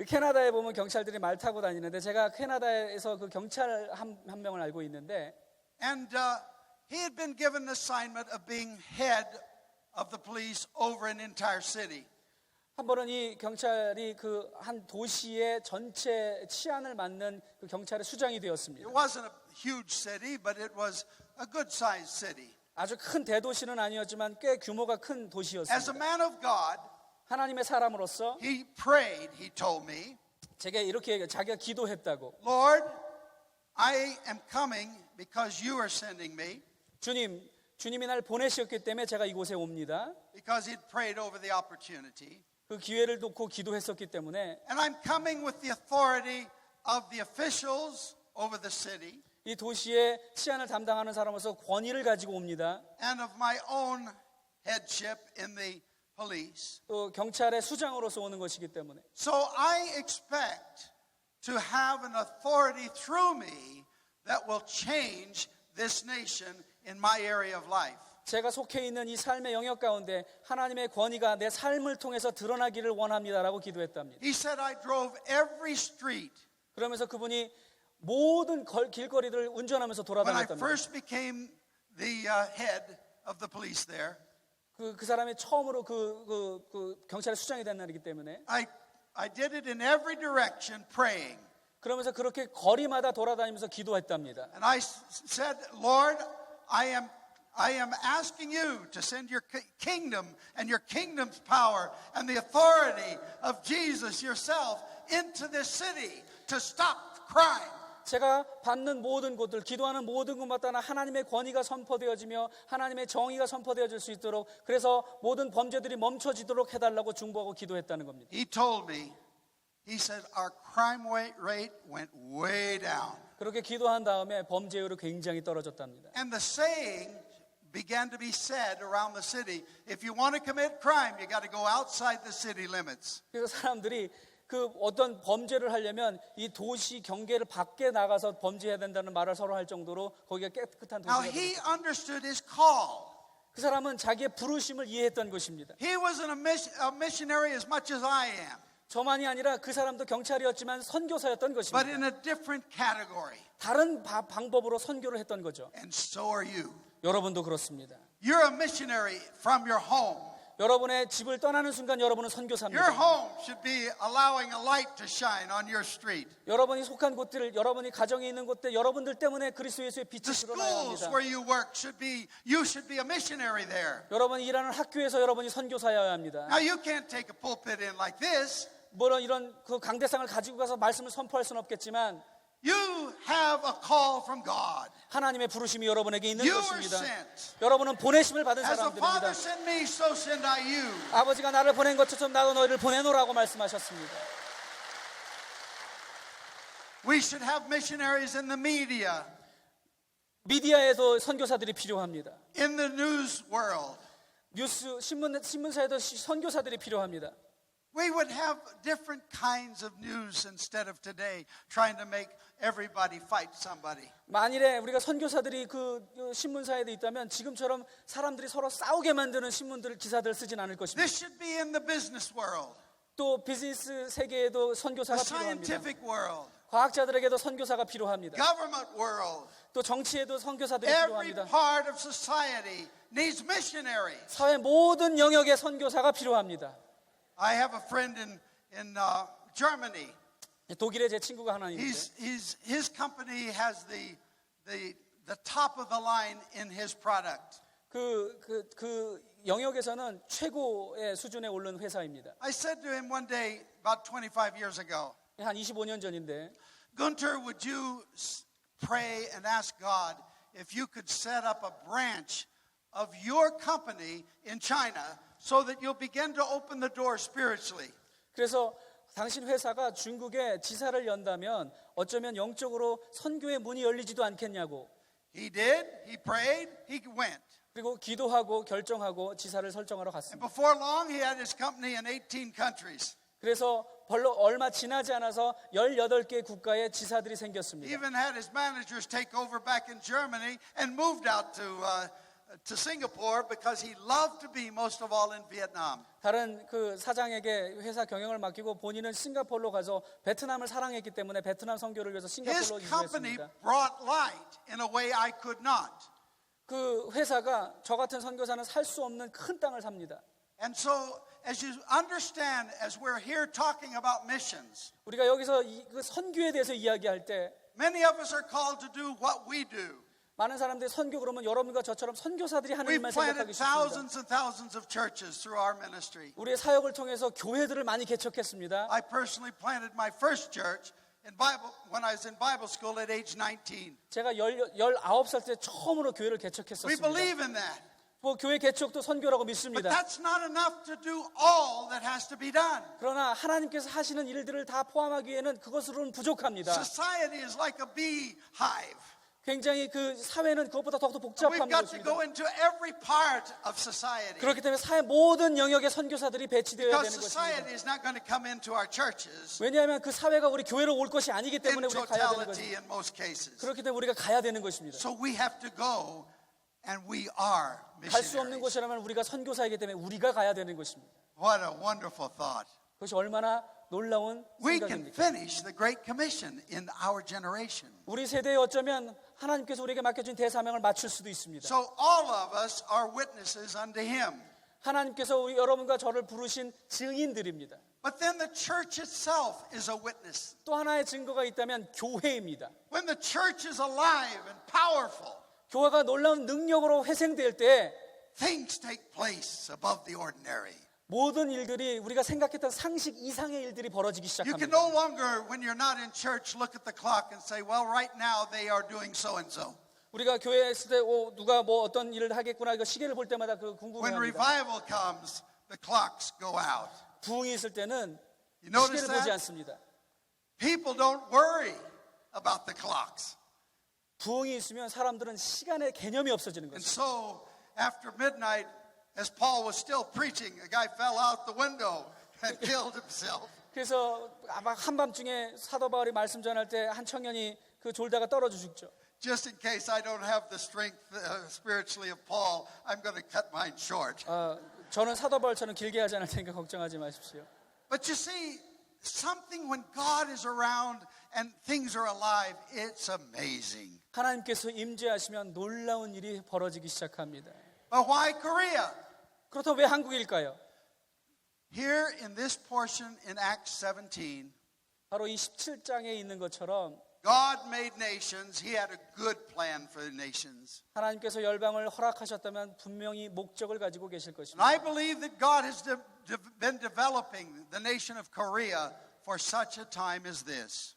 캐나다에 보면 경찰들이 말 타고 다니는데 제가 캐나다에서 그 경찰 한 명을 알고 있는데 And he had been given the assignment of being head of the police over an entire city. 한 번은 이 경찰이 그 한 도시의 전체 치안을 맡는 그 경찰의 수장이 되었습니다. It wasn't a huge city, but it was a good-sized city. 아주 큰 대도시는 아니었지만 꽤 규모가 큰 As a 도시였습니다. man of God, 하나님의 사람으로서 he prayed, he told me, 제가 이렇게 자기가 기도했다고. Lord, I am coming because you are sending me. 주님이 날 보내셨기 때문에 제가 이곳에 옵니다. Because he'd prayed over the opportunity. 그 기회를 놓고 기도했었기 때문에 And I'm coming with the authority of the officials over the city 이 도시의 치안을 담당하는 사람으로서 권위를 가지고 옵니다. and of my own headship in the police. 또 경찰의 수장으로서 오는 것이기 때문에 So I expect to have an authority through me that will change this nation in my area of life. 제가 속해 있는 이 삶의 영역 가운데 하나님의 권위가 내 삶을 통해서 드러나기를 원합니다라고 기도했답니다. He said I drove every street. 그러면서 그분이 모든 길거리를 운전하면서 When I 돌아다녔답니다. first became the head of the police there, 그 사람이 처음으로 그 경찰의 수장이 된 날이기 때문에 I did it in every direction praying. 그러면서 그렇게 거리마다 돌아다니면서 기도했답니다. And I said, Lord, I am asking you to send your kingdom and your kingdom's power and the authority of Jesus yourself into this city to stop crime. 제가 받는 모든 곳들, 기도하는 모든 곳마다 하나님의 권위가 선포되어지며 하나님의 정의가 선포되어질 수 있도록 그래서 모든 범죄들이 멈춰지도록 해달라고 중보하고 기도했다는 겁니다. He told me, he said, our crime rate went way down. 그렇게 기도한 다음에 범죄율이 굉장히 떨어졌답니다. And the saying began to be said around the city, if you want to commit crime, you got to go outside the city limits. 그래서 사람들이 그 어떤 범죄를 하려면 이 도시 경계를 밖에 나가서 범죄해야 된다는 말을 서로 할 정도로 거기가 깨끗한 Now 도시가 he 됐습니다. understood his call. 그 사람은 자기의 부르심을 이해했던 것입니다. He was a missionary as much as I am, 저만이 아니라 그 사람도 경찰이었지만 선교사였던 but 것입니다. in a different category. 다른 방법으로 선교를 했던 거죠. And so are you. 여러분도 그렇습니다. You're a missionary from your home. 여러분의 집을 떠나는 순간 여러분은 Your 선교사입니다. home should be allowing a light to shine on your street. 여러분이 속한 곳들, 여러분이 가정에 있는 곳들, 여러분들 때문에 그리스도 예수의 빛이 The 드러나야 schools 합니다. where you work you should be a missionary there. 여러분이 일하는 학교에서 여러분이 선교사여야 합니다. Now you can't take a pulpit in like this. 물론 이런 그 강대상을 가지고 가서 말씀을 선포할 수는 없겠지만 You have a call from God. 하나님의 부르심이 여러분에게 있는 You are 것입니다. sent. 여러분은 보내심을 받은 As the 사람들입니다. Father sent me, so send I you. 아버지가 나를 보낸 것처럼 나도 너희를 보내노라고 말씀하셨습니다. We should have missionaries in the media, 미디어에도 선교사들이 필요합니다. in the news world. 뉴스 신문사에도 선교사들이 필요합니다. We would have different kinds of news instead of today trying to make everybody fight somebody. 만일에 우리가 선교사들이 그 신문사에도 있다면 지금처럼 사람들이 서로 싸우게 만드는 기사들을 쓰진 않을 것입니다. This should be in the business world. 또 비즈니스 세계에도 the 선교사가 필요합니다. scientific world, 과학자들에게도 선교사가 필요합니다. government world. 또 정치에도 선교사들이 Every 필요합니다. part of society needs missionaries. 사회 모든 영역에 선교사가 필요합니다. I have a friend in Germany. 독일에 제 친구가 하나 있는데 His company has the top of the line in his product. 그 영역에서는 최고의 수준에 오른 회사입니다. I said to him one day, about 25 years ago, 한 25년 전인데 Gunter, would you pray and ask God if you could set up a branch of your company in China so that you'll begin to open the door spiritually? 그래서 당신 회사가 중국에 지사를 연다면 어쩌면 영적으로 선교의 문이 열리지도 않겠냐고. He did. He prayed. He went. 그리고 기도하고 결정하고 지사를 설정하러 And 갔습니다. before long, he had his company in 18 countries. 그래서 별로 얼마 지나지 않아서 18개 국가의 지사들이 He 생겼습니다. even had his managers take over back in Germany and moved out to Singapore because he loved to be most of all in Vietnam. 다른 그 사장에게 회사 경영을 맡기고 본인은 싱가포르로 가서 베트남을 사랑했기 때문에 베트남 선교를 위해서 His 싱가포르로 company 이주했습니다. brought light in a way I could not. 그 회사가 저 같은 선교사는 살 수 없는 큰 땅을 삽니다. And so, as you understand, as we're here talking about missions, 우리가 여기서 그 선교에 대해서 이야기할 때 many of us are called to do what we do. 많은 사람들이 선교 그러면 여러분과 저처럼 선교사들이 하는 We've 일만 planted 생각하기 쉽습니다. thousands and thousands of churches through our ministry. 우리의 사역을 통해서 교회들을 많이 개척했습니다. I personally planted my first church when I was in Bible school at age 19. 제가 19살 때 처음으로 교회를 We 개척했었습니다. believe in that. 뭐 교회 개척도 선교라고 But 믿습니다. that's not enough to do all that has to be done. 그러나 하나님께서 하시는 일들을 다 포함하기에는 그것으로는 부족합니다. Society is like a beehive. 굉장히 그 사회는 그것보다 더욱더 We've 복잡한 got to 것입니다. go into every part of society. 그렇기 때문에 사회 모든 영역의 선교사들이 배치되어야 Because 되는 society 것입니다. is not going to come into our churches 왜냐하면 그 사회가 우리 교회로 올 것이 아니기 in 때문에 우리가 가야 되는 totality 것입니다. in most cases. 그렇기 때문에 우리가 가야 되는 것입니다. So we have to go, and we are 갈 수 없는 missionaries. 곳이라면 우리가 선교사이기 때문에 우리가 가야 되는 것입니다. What a wonderful thought. 그것이 얼마나 놀라운 We can 생각입니까? finish the Great Commission in our generation. 우리 세대에 어쩌면 하나님께서 우리에게 맡겨준 대사명을 맞출 수도 있습니다. So all of us are witnesses unto Him. 하나님께서 우리 여러분과 저를 부르신 증인들입니다. But then the church itself is a witness. 또 하나의 증거가 있다면 교회입니다. When the church is alive and powerful, 교회가 놀라운 능력으로 회생될 때 things take place above the ordinary. 모든 일들이 우리가 생각했던 상식 이상의 일들이 벌어지기 You can 시작합니다. no longer, when you're not in church, look at the clock and say, well, right now they are doing so and so. 우리가 교회에 있을 때 누가 뭐 어떤 일을 하겠구나 이거 시계를 볼 때마다 그 When 궁금해합니다. revival comes, the clocks go out. 부흥이 있을 때는 You notice 시계를 보지 that? 않습니다. People don't worry about the clocks. 부흥이 있으면 사람들은 시간의 개념이 없어지는 And 거죠. so, after midnight, as Paul was still preaching, a guy fell out the window and killed himself. 그래서 아마 한밤중에 사도 바울이 말씀 전할 때 한 청년이 그 졸다가 떨어져 죽죠. Just in case I don't have the strength spiritually of Paul, I'm going to cut mine short. 저는 사도 바울처럼 길게 하지 않을 테니까 걱정하지 마십시오. But you see, something when God is around and things are alive, it's amazing. 하나님께서 임재하시면 놀라운 일이 벌어지기 시작합니다. But why Korea? 그렇다면 왜 한국일까요? Here in this portion in Acts 17, 바로 이 17장에 있는 것처럼 God made nations. He had a good plan for the nations. 하나님께서 열방을 허락하셨다면 분명히 목적을 가지고 계실 And 것입니다. I believe that God has been developing the nation of Korea for such a time as this.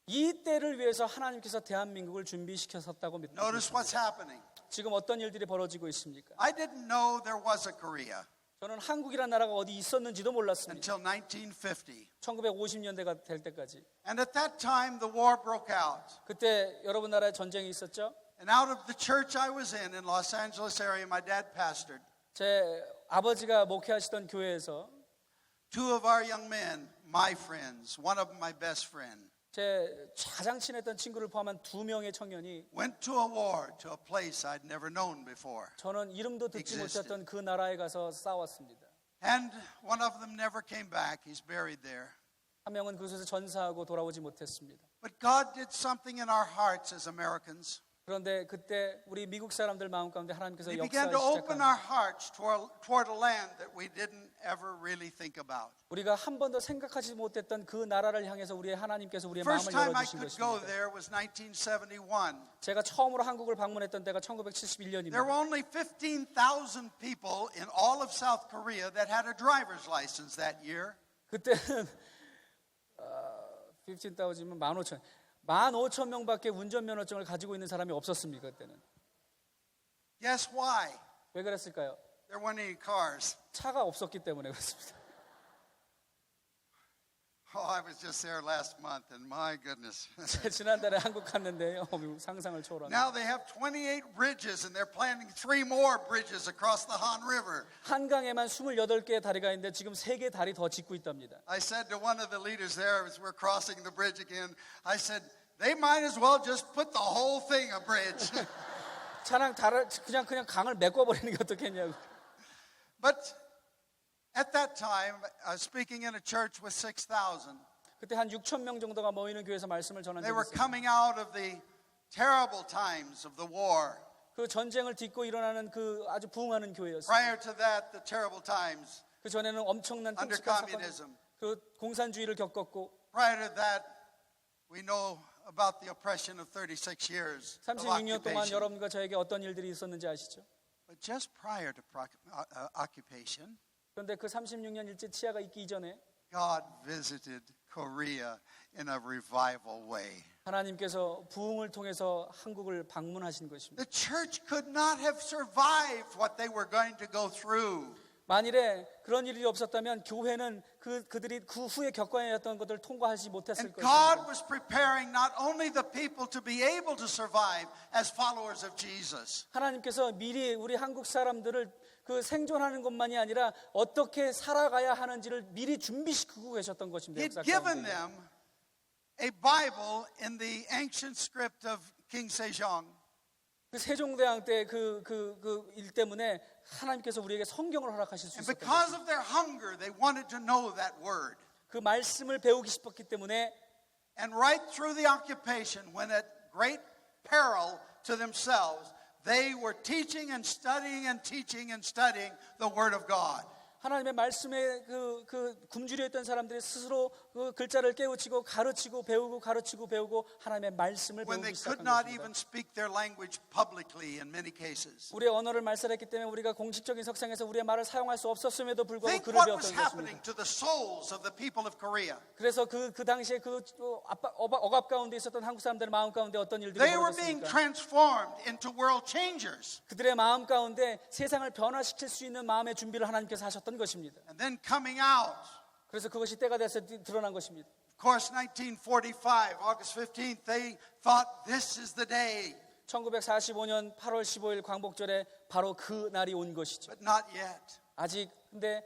이 때를 위해서 하나님께서 대한민국을 준비시켰었다고 믿습니다. Notice what's happening. 지금 어떤 일들이 벌어지고 있습니까? I didn't know there was a Korea 저는 한국이라는 나라가 어디 있었는지도 몰랐습니다. until 1950. 1950년대가 될 때까지. And at that time, the war broke out. 그때 여러분 나라에 전쟁이 있었죠. And out of the church I was in Los Angeles area, my dad pastored. 제 아버지가 목회하시던 교회에서 Two of our young men, my friends, one of them my best friend, 제 가장 친했던 친구를 포함한 2명의 청년이 went to a war to a place I'd never known before. 저는 이름도 듣지 Existed. 못했던 그 나라에 가서 싸웠습니다. And one of them never came back. He's buried there. 한 명은 그곳에서 전사하고 돌아오지 못했습니다. But God did something in our hearts as Americans. 그런데 그때 우리 미국 사람들 마음 가운데 하나님께서 He began 역사를 to open our 시작합니다. hearts toward a land that we didn't ever really think about. 우리가 한 번도 생각하지 못했던 그 나라를 향해서 우리의 하나님께서 우리의 First 마음을 time I 열어주신 could go 것입니다. there was 1971. 제가 처음으로 한국을 방문했던 때가 There were 1971년입니다. only 15,000 people in all of South Korea that had a driver's license that year. 그때는 15,000면 15,000명밖에 운전면허증을 가지고 있는 사람이 없었습니다. 그때는. Guess why? 왜 그랬을까요? There weren't any cars. 차가 없었기 때문에 그렇습니다. Oh, I was just there last month, and my goodness. 지난달에 한국 갔는데 상상을 초월하는. Now they have 28 bridges, and they're planning 3 more bridges across the Han River. 한강에만 28개의 다리가 있는데 지금 3개 다리 더 짓고 있답니다. I said to one of the leaders there as we're crossing the bridge again, I said, they might as well just put the whole thing a bridge. 차랑 그냥 강을 메꿔버리는 게 어떻겠냐고. But at that time, I was speaking in a church with 6,000. 그때 한 6,000명 정도가 모이는 교회에서 말씀을 전한 They 적이 were 있어요. coming out of the terrible times of the war. 그 전쟁을 딛고 일어나는 그 아주 부흥하는 교회였어요. Prior to that, the terrible times 그 전에는 엄청난 under 끔찍한 사건, communism. 그 공산주의를 겪었고 Prior to that, we know about the oppression of 36 years of 36년 동안 occupation. 여러분과 저에게 어떤 일들이 있었는지 아시죠? But just prior to occupation, 그런데 그 36년 일제 치하가 있기 이전에 God visited Korea in a revival way. 하나님께서 부흥을 통해서 한국을 방문하신 것입니다. The church could not have survived what they were going to go through. 만일에 그런 일이 없었다면 교회는 그들이 그 후에 겪어야 했던 것들을 통과하지 못했을 And 것입니다. God was preparing not only the people to be able to survive as followers of Jesus, 하나님께서 미리 우리 한국 사람들을 그 생존하는 것만이 아니라 어떻게 살아가야 하는지를 미리 준비시키고 계셨던 것입니다. He'd 역사 given 가운데. them a Bible in the ancient script of King Sejong. 그 세종대왕 때 그 일 때문에 하나님께서 우리에게 성경을 허락하실 수 And 있었던 because 것입니다. of their hunger, they wanted to know that word. 그 말씀을 배우기 싶었기 때문에 And right through the occupation, when at great peril to themselves, they were teaching and studying the word of God. 하나님의 말씀에 굶주려 있던 사람들이 스스로 그 글자를 깨우치고 가르치고 배우고 하나님의 말씀을 When they 배우기 could 시작한 not 것입니다. even speak their language publicly in many cases. 우리의 언어를 말살했기 때문에 우리가 공식적인 석상에서 우리의 말을 사용할 수 없었음에도 불구하고 Think 글을 what was 배웠던 happening 것입니다. to the souls of the people of Korea. 그래서 그 당시에 억압 가운데 있었던 한국 사람들의 마음 가운데 어떤 일들이 They were being 벌어졌습니까? transformed into world changers. 그들의 마음 가운데 세상을 변화시킬 수 있는 마음의 준비를 하나님께서 하셨던 것입니다. And then coming out, 그래서 그것이 때가 돼서 드러난 것입니다. of course, 1945, August 15th, they thought this is the day, 1945년 8월 15일 광복절에 바로 그 날이 온 것이죠. but not yet. 아직 근데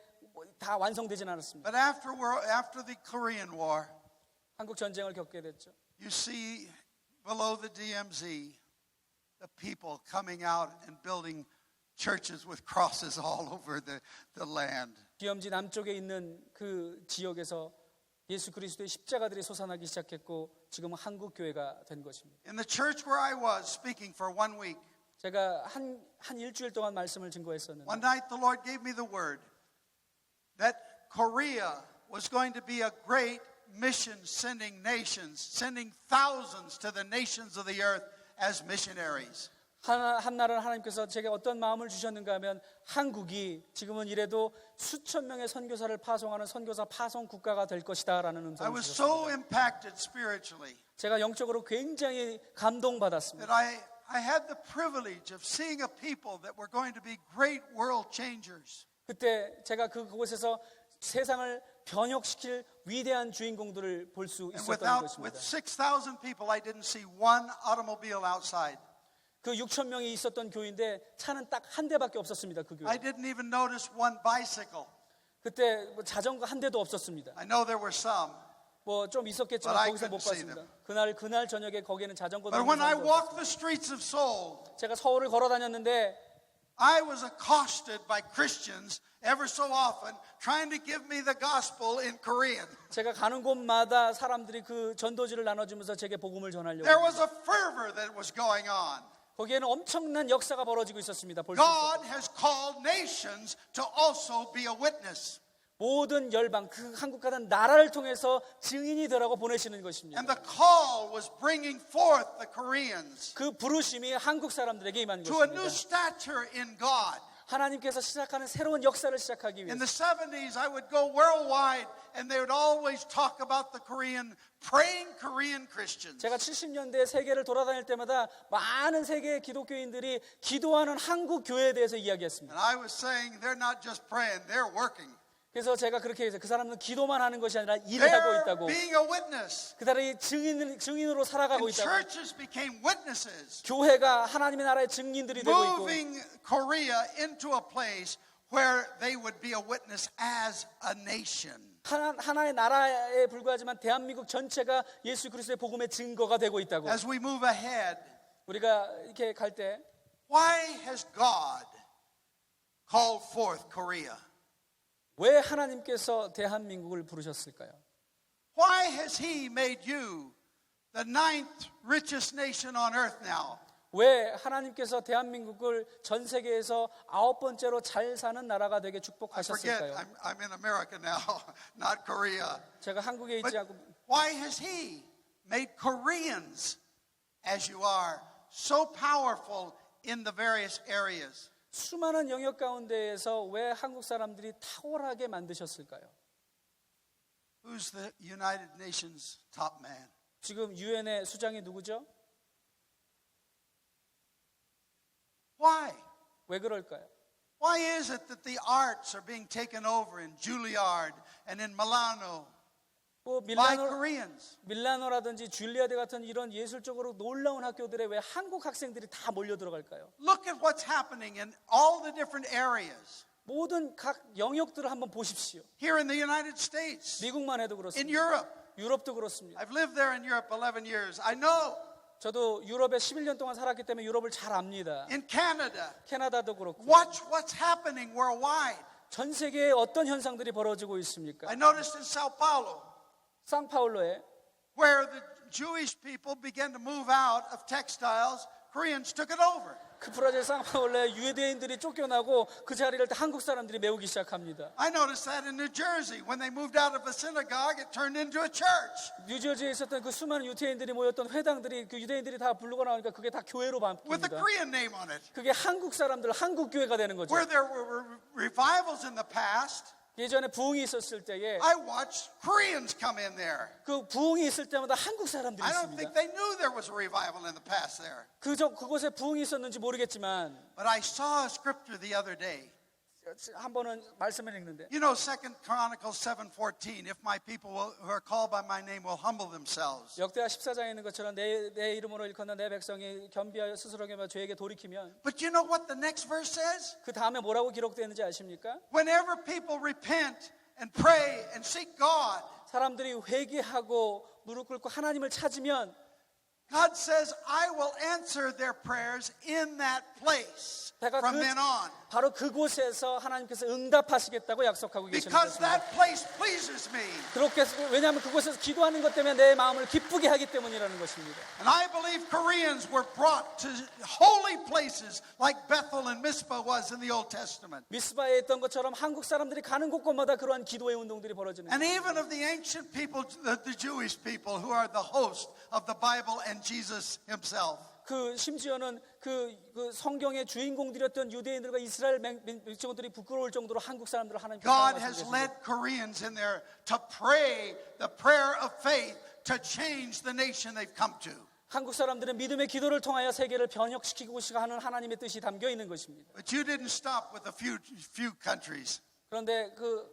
다 완성되진 않았습니다. But after the Korean War, 한국 전쟁을 겪게 됐죠. you see below the DMZ, the people coming out and building churches with crosses all over the land. DMZ 남쪽에 있는 그 지역에서 예수 그리스도의 십자가들이 솟아나기 시작했고 지금은 한국 교회가 된 것입니다. In the church where I was speaking for 1 week, 제가 한 일주일 동안 말씀을 증거했었는데 one night the Lord gave me the word that Korea was going to be a great mission sending nations, sending thousands to the nations of the earth as missionaries. 한날은 하나님께서 제게 어떤 마음을 주셨는가 하면 한국이 지금은 이래도 수천 명의 선교사를 파송하는 선교사 파송 국가가 될 것이다 라는 I 음성을 was so 주셨습니다. impacted spiritually 제가 영적으로 굉장히 감동받았습니다. that I had the privilege of seeing a people that were going to be great world changers. 그때 제가 그곳에서 세상을 변혁시킬 위대한 주인공들을 볼 수 And 있었던 with 것입니다. 6,000 people, I didn't see one automobile outside. 그 6천 명이 있었던 교회인데 차는 딱 한 대밖에 없었습니다. 그 I 교회. didn't even notice one bicycle. 그때 뭐 자전거 한 대도 없었습니다. I know there were some. 뭐 좀 But 있었겠지만 I 거기서 못 couldn't see 봤습니다. 그날 저녁에 거기에는 자전거도 But 없는 when I 사람도 walked 없었습니다. the streets of Seoul, 제가 서울을 걸어 다녔는데 I was accosted by Christians ever so often trying to give me the gospel in Korean. 제가 가는 곳마다 사람들이 그 전도지를 나눠주면서 제게 복음을 전하려고 There 합니다. was a fervor that was going on. 거기에는 엄청난 역사가 벌어지고 있었습니다. 볼 수 있었어요. God has called nations to also be a witness. 모든 열방, 그 한국 같은 나라를 통해서 증인이 되라고 보내시는 것입니다. And the call was bringing forth the Koreans 그 부르심이 한국 사람들에게 임한 to a new 것입니다. stature in God. 하나님께서 시작하는 새로운 역사를 시작하기 In 위해서 the 70s, I would go worldwide, and they would always talk about the Korean, praying Korean Christians. 제가 70년대 세계를 돌아다닐 때마다 많은 세계의 기독교인들이 기도하는 한국 교회에 대해서 이야기했습니다. And I was saying, they're not just praying, they're working. 그래서 제가 그렇게 해서 그 사람은 기도만 하는 것이 아니라 일을 하고 They're 있다고, being a witness. 그 사람이 증인으로 살아가고 And 있다고, churches became witnesses, 교회가 하나님의 나라의 증인들이 되고 있고, moving Korea into a place where they would be a witness as a nation. 하나의 나라에 불과하지만 대한민국 전체가 예수 그리스도의 복음의 증거가 되고 있다고. As we move ahead, 우리가 이렇게 갈 때 why has God called forth Korea? 왜 하나님께서 대한민국을 부르셨을까요? Why has He made you the 9th richest nation on earth now? 왜 하나님께서 대한민국을 전 세계에서 9번째로 잘 사는 나라가 되게 I forget, 축복하셨을까요? I'm in America now, not Korea. 제가 한국에 But 있지 않고 why has He made Koreans, as you are, so powerful in the various areas? 수많은 영역 가운데에서 왜 한국 사람들이 탁월하게 만드셨을까요? Who's the United Nations top man? 지금 유엔의 수장이 누구죠? Why? 왜 그럴까요? Why is it that the arts are being taken over in Juilliard and in Milano 뭐 by Koreans? 밀라노라든지 줄리아드 같은 이런 예술적으로 놀라운 학교들에 왜 한국 학생들이 다 몰려 들어갈까요? Look at what's happening in all the different areas. 모든 각 영역들을 한번 보십시오. Here in the United States, 미국만 해도 in 그렇습니다. Europe. 유럽도 그렇습니다. I've lived there in Europe 11 years. I know. 저도 유럽에 11년 동안 살았기 때문에 유럽을 잘 압니다. In Canada. 캐나다도 그렇고. Watch what's happening worldwide. 전 세계에 어떤 현상들이 벌어지고 있습니까? I noticed in Sao Paulo, 상파울로에 where the Jewish people began to move out of textiles, Koreans took it over. 그 브라질 상파울로에 유대인들이 쫓겨나고 그 자리를 한국 사람들이 메우기 시작합니다. I noticed that in New Jersey. When they moved out of a synagogue, it turned into a church. 뉴저지에 있었던 그 수많은 유대인들이 모였던 회당들이 그 유대인들이 다 부르고 나오니까 그게 다 교회로 With a 바뀝니다. Korean name on it. 그게 한국 사람들, 한국 교회가 되는 거죠. Where there were revivals in the past, 예전에 부흥이 있었을 때에 I watched Koreans come in there. 그 부흥이 있을 때마다 한국 사람들이 I don't think 있습니다. they knew there was a revival in the past there. 그곳에 부흥이 있었는지 모르겠지만 But I saw a scripture the other day. 한 번은 말씀을 읽는데 You know, 2 Chronicles 7:14. If my people who are called by my name will humble themselves. 역대하 14장에 있는 것처럼 내 이름으로 일컫는 내 백성이 겸비하여 스스로 겸비하여 죄에게 돌이키면 But you know what the next verse says? 그 다음에 뭐라고 기록되어 있는지 아십니까? Whenever people repent and pray and seek God, 사람들이 회개하고 무릎 꿇고 하나님을 찾으면 God says, I will answer their prayers in that place 내가 from then on. 바로 그곳에서 하나님께서 응답하시겠다고 약속하고 계시는 Because 것입니다. that place pleases me. 그렇게 왜냐하면 그곳에서 기도하는 것 때문에 내 마음을 기쁘게 하기 때문이라는 것입니다. And I believe Koreans were brought to holy places like Bethel and Mizpah was in the Old Testament. 미스바에 있던 것처럼 한국 사람들이 가는 곳곳마다 그러한 기도의 운동들이 벌어지는 And 거예요. even of the ancient people, the Jewish people who are the host of the Bible and Jesus himself. 그 심지어는 그 성경의 주인공들이었던 유대인들과 이스라엘 민족들이 부끄러울 정도로 한국 사람들을 하나님께 God 사랑하시고 has 계십니다. led Koreans in there to pray the prayer of faith to change the nation they've come to. 한국 사람들은 믿음의 기도를 통하여 세계를 변혁시키고 하는 하나님의 뜻이 담겨 있는 것입니다. But you didn't stop with a few countries. 그런데 그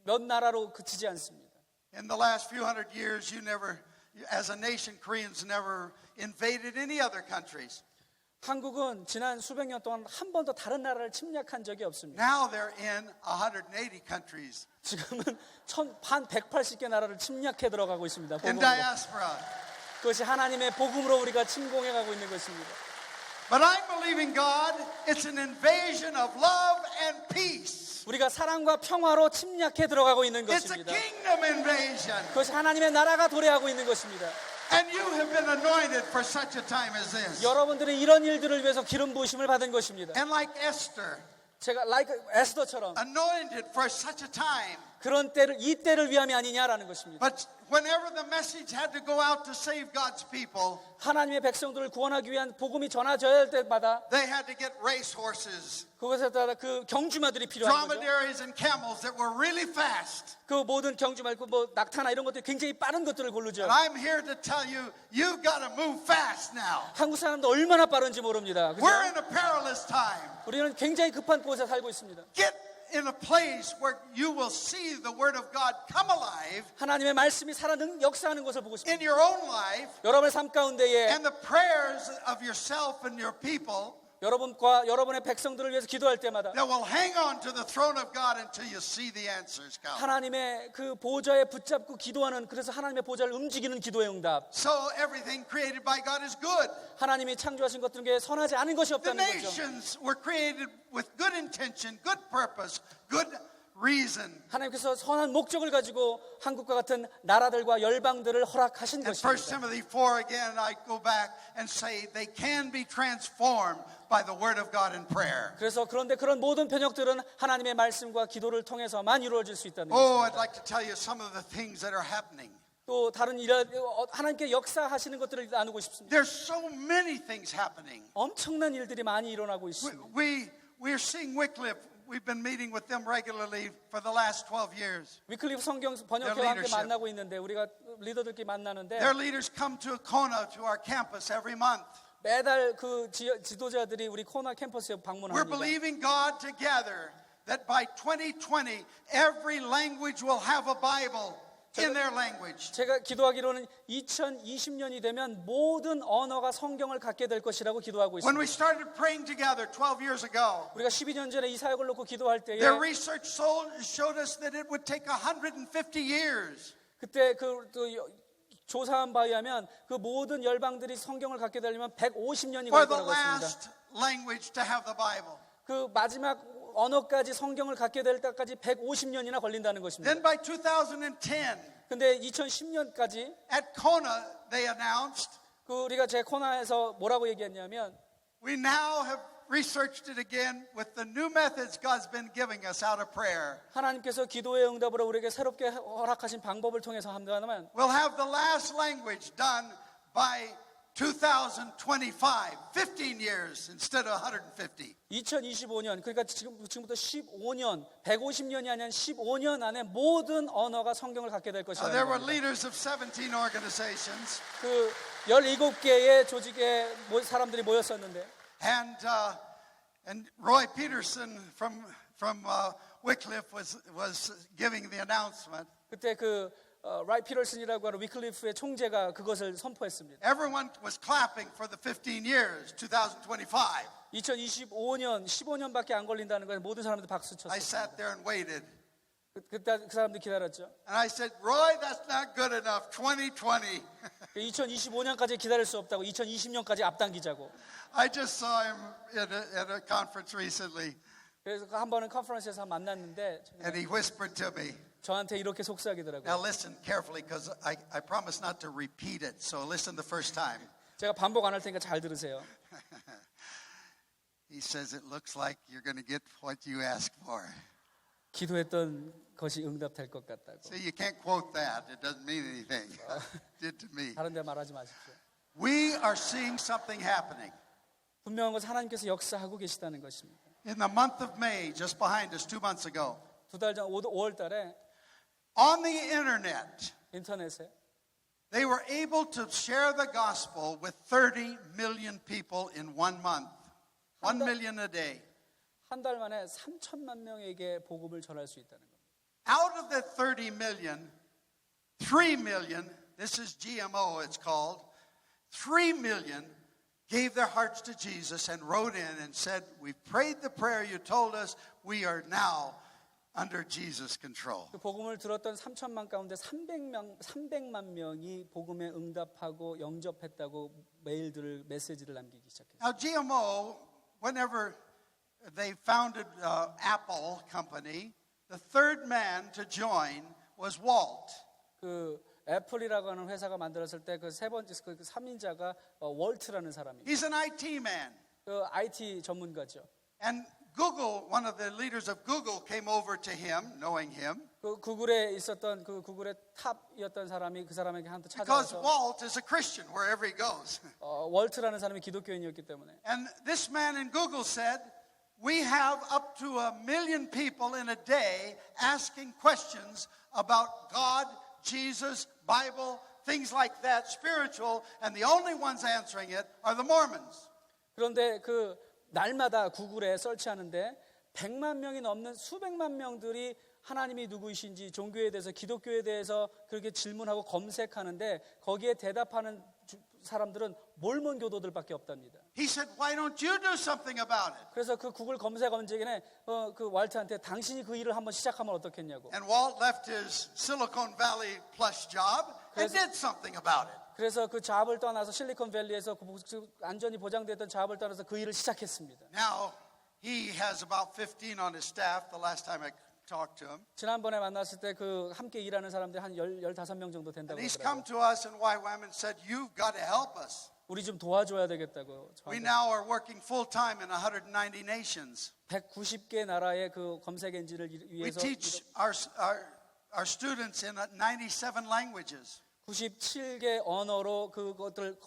몇 나라로 그치지 않습니다. In the last few hundred years, as a nation, Koreans never invaded any other countries. 한국은 지난 수백 년 동안 한 번도 다른 나라를 침략한 적이 없습니다. Now they're in 180 countries 지금은 한 180개 나라를 침략해 들어가고 있습니다. in 복음으로. diaspora. 그것이 하나님의 복음으로 우리가 침공해 가고 있는 것입니다. But I'm believing God, it's an invasion of love and peace. 우리가 사랑과 평화로 침략해 들어가고 있는 It's a 것입니다. kingdom invasion. 그것이 하나님의 나라가 도래하고 있는 것입니다. And you have been anointed for such a time as this. 여러분들이 이런 일들을 위해서 기름 부으심을 받은 것입니다. And like Esther, 제가 에스더처럼 anointed for such a time. 그런 때를 이 때를 위함이 아니냐라는 것입니다. But whenever the message had to go out to save God's people, 하나님의 백성들을 구원하기 위한 복음이 전해져야 할 때마다 they had to get race horses, 그것에다가 그 경주마들이 필요한 거죠. dromedaries and camels that were really fast. 그 모든 경주 말고 뭐 낙타나 이런 것들이 굉장히 빠른 것들을 고르죠. And I'm here to tell you, you've got to move fast now. 한국 사람도 얼마나 빠른지 모릅니다. 그죠? We're in a perilous time. 우리는 굉장히 급한 곳에 살고 있습니다. Get in a place where you will see the Word of God come alive 하나님의 말씀이 살아 역사하는 것을 보고 in 싶습니다. your own life, 여러분의 삶 가운데에 and the prayers of yourself and your people 여러분과 여러분의 백성들을 위해서 기도할 때마다 that will hang on to the throne of God until you see the answers come. 하나님의 그 보좌에 붙잡고 기도하는 그래서 하나님의 보좌를 움직이는 기도의 응답. So everything created by God is good. 하나님이 창조하신 것들 중에 선하지 않은 것이 The 없다는 거죠. nations were created with good intention, good purpose, good reason. 하나님께서 선한 목적을 가지고 한국과 같은 나라들과 열방들을 허락하신 And 1 것입니다. Timothy 4 again, I go back and say they can be transformed by the Word of God in prayer. 그래서 그런데 그런 모든 변혁들은 하나님의 말씀과 기도를 통해서만 이루어질 수 있다는 Oh, I'd 것입니다. like to tell you some of the things that are happening. 또 다른 하나님께 역사하시는 것들을 나누고 싶습니다. There's so many things happening. 엄청난 일들이 많이 일어나고 있습니다. We're seeing Wycliffe. We've been meeting with them regularly for the last 12 years. 위클리프 성경 번역회와 Their 함께 leadership. 만나고 있는데 우리가 리더들끼리 만나는데 Their leaders come to Kona to our campus every month. 매달 그 지도자들이 우리 코나 캠퍼스에 We're 방문합니다. believing God together that by 2020 every language will have a Bible in their language. 제가 기도하기로는 2020년이 되면 모든 언어가 성경을 갖게 될 것이라고 기도하고 When we 있습니다. started praying together 12 years ago, 우리가 12년 전에 이 사역을 놓고 기도할 때에 their research showed us that it would take 150 years. 그때 또 조사한 바에 하면 그 모든 열방들이 성경을 갖게 되려면 150년이 For 걸 the 거라고 했습니다. last language to have the Bible. 그 마지막 언어까지 성경을 갖게 될 때까지 150년이나 걸린다는 것입니다. Then by 2010, 근데 2010년까지 at Kona, they announced, 그 우리가 제 코나에서 뭐라고 얘기했냐면 we now have researched it again with the new methods God's been giving us out of prayer. 하나님께서 기도의 응답으로 우리에게 새롭게 허락하신 방법을 통해서 한다면 We'll have the last language done by 2025, 15 years instead of 150. 2025년 그러니까 지금부터 15년 150년이 아니라 15년 안에 모든 언어가 성경을 갖게 될 것이라는 There were 겁니다. leaders of 17 organizations, 그 17개의 조직의 사람들이 모였었는데 and Roy Peterson from Wycliffe was giving the announcement. 그때 그 라이 피터슨이라고 하는 위클리프의 총재가 그것을 선포했습니다. Everyone was clapping for the 15 years, 2025. 2025년 15년밖에 안 걸린다는 거에 모든 사람들이 박수 I 쳤어요. sat there and waited. 그때 그 사람들이 기다렸죠. And I said, Roy, that's not good enough. 2020. 2025년까지 기다릴 수 없다고 2020년까지 앞당기자고. I just saw him at a conference recently, 그래서 한 번은 컨퍼런스에서 만났는데 and he whispered to me. 저한테 이렇게 속삭이더라고요. Now listen carefully, because I promise not to repeat it. So listen the first time. 제가 반복 안 할 테니까 잘 들으세요. He says, it looks like you're going to get what you asked for. 기도했던 것이 응답될 것 같다고. See, you can't quote that. It doesn't mean anything. It did to me. 다른 데 말하지 마십시오. We are seeing something happening. 분명한 것은 하나님께서 역사하고 계시다는 것입니다. In the month of May, just behind us 2 months ago, 2달 전 5월 달에 on the internet, 인터넷에 they were able to share the gospel with 30 million people in 1 month. 1 million a day. 한 달 만에 3천만 명에게 복음을 전할 수 있다는 겁니다. Out of that 30 million, 3 million, this is GMO it's called, 3 million gave their hearts to Jesus and wrote in and said, we've prayed the prayer you told us, we are now under Jesus' control. 그 복음을 들었던 3천만 가운데 300만 명이 복음에 응답하고 영접했다고 메시지를 남기기 시작했어요. Now, GMO, whenever they founded Apple Company, the third man to join was Walt. 그 애플이라고 하는 회사가 만들었을 때 그 세 번째 그 3인자가 월트라는 사람입니다. He's an IT man. 그 IT 전문가죠. And Google, one of the leaders of Google came over to him, knowing him, 그 구글에 있었던 그 구글의 탑이었던 사람이 그 사람에게 한테 because 찾아와서 Walt is a Christian wherever he goes. 월트라는 사람이 기독교인이었기 때문에 And this man in Google said, we have up to 1 million people in a day asking questions about God, Jesus, Bible, things like that, spiritual, and the only ones answering it are the Mormons. 그런데 그 날마다 구글에 설치하는데 100만 명이 넘는 수백만 명들이 하나님이 누구이신지 종교에 대해서 기독교에 대해서 그렇게 질문하고 검색하는데 거기에 대답하는 사람들은 몰몬 교도들밖에 없답니다. He said, why don't you do something about it? 그래서 그 구글 검색 검색에 그 월트한테 당신이 그 일을 한번 시작하면 어떻겠냐고. And Walt left his Silicon Valley plush job and did something about it. 그래서 그 잡을 떠나서 실리콘밸리에서 그 안전이 보장됐던 잡을 떠나서 그 일을 시작했습니다. Now, he has about 15 on his staff the last time I talked to him. 지난번에 만났을 때 그 함께 일하는 사람들이 한 15명 정도 된다고 And he's come 하더라고요. to us in YWAM and said, you've got to help us. 우리 좀 도와줘야 되겠다고. We now are working full time in 190 nations. 190개 나라의 그 검색 엔진을 We 위해서 teach our students in 97 languages. 97개 언어로 그것들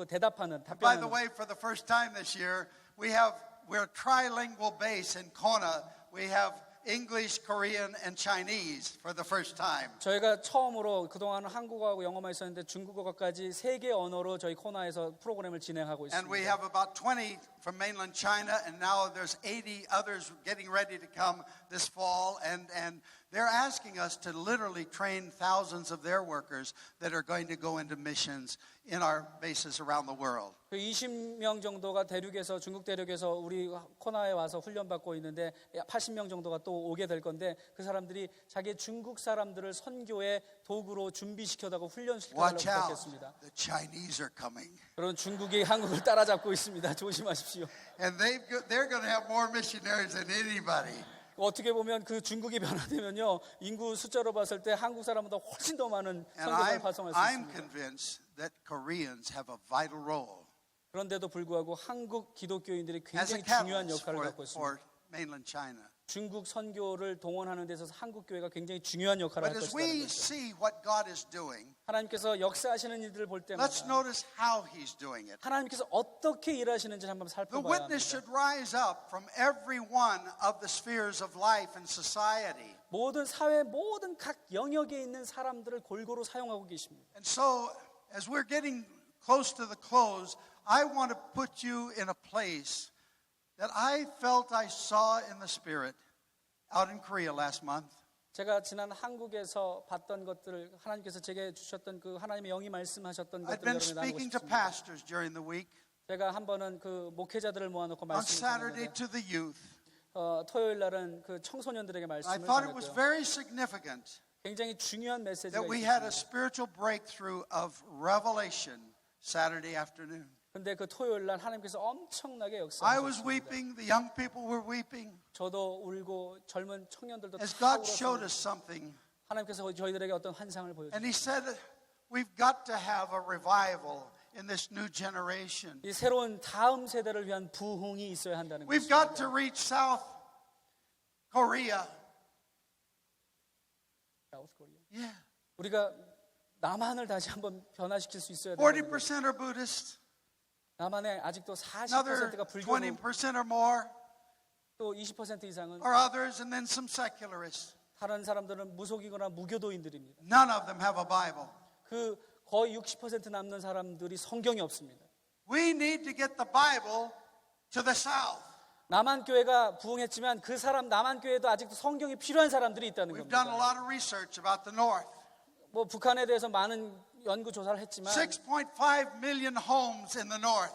대답하는 By the 답변하는. way, for the first time this year, we're trilingual base in Kona. We have English, Korean, and Chinese for the first time. 저희가 처음으로 그동안은 한국어하고 영어만 있었는데 중국어까지 3개 언어로 저희 코나에서 프로그램을 진행하고 And we 있습니다. have about 20 from mainland China, and now there's 80 others getting ready to come this fall. And they're asking us to literally train thousands of their workers that are going to go into missions in our bases around the world. 그 20명 정도가 대륙에서 중국 대륙에서 우리 코나에 와서 훈련받고 있는데 80명 정도가 또 오게 될 건데 그 사람들이 자기 중국 사람들을 선교의 도구로 준비시켜다가 훈련시켜달라고 Watch out, 부탁했습니다. the Chinese are coming. 그런 중국이 한국을 따라잡고 있습니다. 조심하십시오. And they're going to have more missionaries than anybody. 어떻게 보면 그 중국이 변화되면요 인구 숫자로 봤을 때 한국 사람보다 훨씬 더 많은 And 선교사를 파송할 수 I'm 있습니다. convinced that Koreans have a vital role 그런데도 불구하고 한국 기독교인들이 as a 굉장히 중요한 catalyst 역할을 갖고 있습니다. for mainland China. 중국 선교를 동원하는 데 있어서 한국 교회가 굉장히 중요한 역할을 But 할 as 것이라는 we 거죠. see what God is doing, 하나님께서 역사하시는 일들을 볼 때마다 let's notice how He's doing it. 하나님께서 어떻게 일하시는지 한번 The 살펴봐야 witness 합니다. should rise up from every one of the spheres of life and society. 모든 사회 모든 각 영역에 있는 사람들을 골고루 사용하고 계십니다. And so, as we're getting close to the close, I want to put you in a place that I felt I saw in the Spirit out in Korea last month. 제가 지난 한국에서 봤던 것들을 하나님께서 제게 주셨던 그 하나님의 영이 말씀하셨던 I've 것들을 been 여러분에 나누고 speaking to 싶습니다. pastors during the week, 제가 한 번은 그 목회자들을 모아놓고 on 말씀을 Saturday 드렸는데 to the youth. 토요일 날은 그 청소년들에게 I 말씀을 thought it was 전했고요. very significant 굉장히 중요한 메시지가 that we had a 있습니다. spiritual breakthrough of revelation Saturday afternoon. 근데 그 토요일 날 하나님께서 엄청나게 I was 역사하셨습니다. weeping, the young people were weeping, 저도 울고 젊은 청년들도 as 다 God showed 울었습니다. us something. 하나님께서 저희들에게 어떤 환상을 And 보여주셨습니다. He said, we've got to have a revival in this new generation. 이 새로운 다음 세대를 위한 부흥이 있어야 한다는 We've 것입니다. got to reach South Korea. Yeah. 우리가 남한을 다시 한번 변화시킬 수 있어야 된다는 거예요. 40% are Buddhist, 남한에 아직도 another 40%가 불교고 20% or more 또 20% 이상은 are others, and then some secularists. 다른 사람들은 무속이거나 무교도인들입니다. None of them have a Bible. 그 거의 60% 남는 사람들이 성경이 없습니다. We need to get the Bible to the South. 남한 교회가 부흥했지만 그 사람 남한 교회도 아직도 성경이 필요한 사람들이 있다는 We've done a 겁니다. lot of research about the North. 뭐 북한에 대해서 많은 연구 조사를 했지만 6.5 million homes in the North.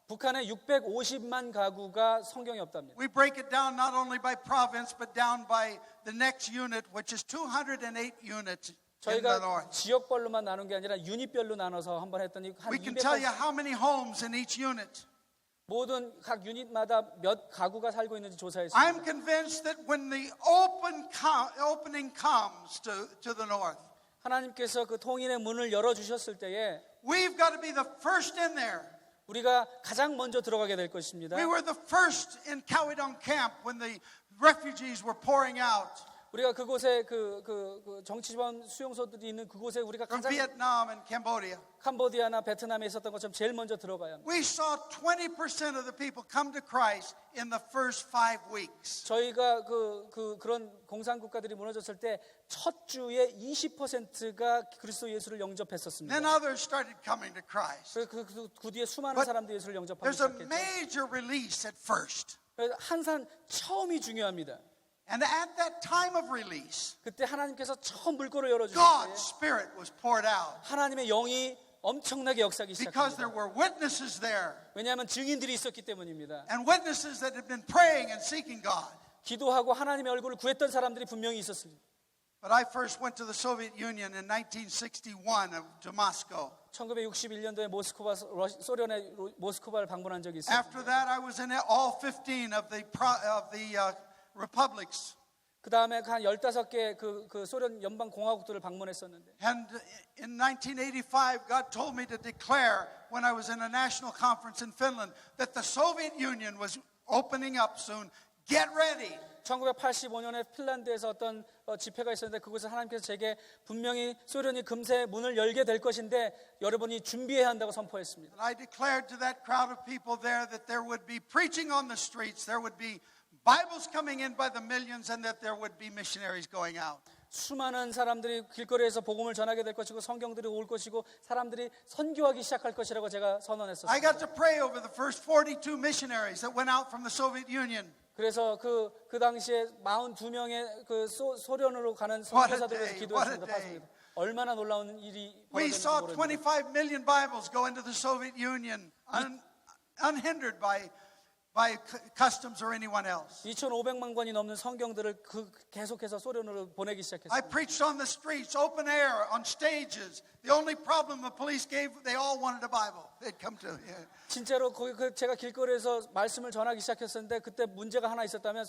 북한에 650만 가구가 성경이 없답니다. We break it down not only by province, but down by the next unit, which is 208 units in the 저희가 north. 지역별로만 나눈 게 아니라 유닛별로 나눠서 한번 했더니 한 We can tell you 280, how many homes in each unit. 모든 각 유닛마다 몇 가구가 살고 있는지 I'm 조사했습니다. convinced that when the opening comes to the north, 하나님께서 그 통일의 문을 열어주셨을 때에 we've got to be the first in there. 우리가 가장 먼저 들어가게 될 것입니다. We were the first in Cowidong camp when the refugees were pouring out 우리가 그곳에 그 정치지원 수용소들이 있는 그곳에 우리가 from 가장 Vietnam and Cambodia. 캄보디아나 베트남에 있었던 것처럼 제일 먼저 들어가야 합니다. We saw 20% of the people come to Christ in the first 5 weeks. 저희가 그런 공산 국가들이 무너졌을 때 첫 주에 20%가 그리스도 예수를 영접했었습니다. Then others started coming to Christ. 그 뒤에 수많은 But 사람들이 예수를 영접하기 There's a 시작했죠. major release at first. 그래서 항상 처음이 중요합니다. And at that time of release, 그때 하나님께서 처음 물꼬를 열어주실 God's 때 Spirit was poured out 하나님의 영이 엄청나게 역사하기 because there 시작합니다. were witnesses there 왜냐하면 증인들이 있었기 때문입니다. and witnesses that had been praying and seeking God. 기도하고 하나님의 얼굴을 구했던 사람들이 분명히 있었습니다. But I first went to the Soviet Union in 1961 to Moscow. 1961년도에 소련의 모스크바를 방문한 적이 있습니다. After that, I was in all 15 of the republics. 그 다음에 한 15개 그 소련 연방 공화국들을 방문했었는데 And in 1985, God told me to declare when I was in a national conference in Finland that the Soviet Union was opening up soon. Get ready. 1985년에 핀란드에서 어떤 집회가 있었는데 그곳에 하나님께서 제게 분명히 소련이 금세 문을 열게 될 것인데 여러분이 준비해야 한다고 선포했습니다. And I declared to that crowd of people there that there would be preaching on the streets, there would be Bibles coming in by the millions, and that there would be missionaries going out. 수많은 사람들이 길거리에서 복음을 전하게 될 것이고 성경들이 올 것이고 사람들이 선교하기 시작할 것이라고 제가 I 선언했었습니다. got to pray over the first 42 missionaries that went out from the Soviet Union. 그래서 그 당시에 42명의 그 소련으로 가는 What a 선교사들을 day, 기도했습니다. what a day. 봤습니다. 얼마나 놀라운 일이 We saw 벌어졌는지 모릅니다. 25 million Bibles go into the Soviet Union unhindered by customs or anyone else. 2,500만 권이 넘는 성경들을 계속해서 소련으로 보내기 I 시작했습니다. preached on the streets, open air, on stages. The only problem the police gave, they all wanted a Bible. They'd come to. Yeah. 진짜로 제가 길거리에서 말씀을 전하기 시작했었는데 그때 문제가 하나 있었다면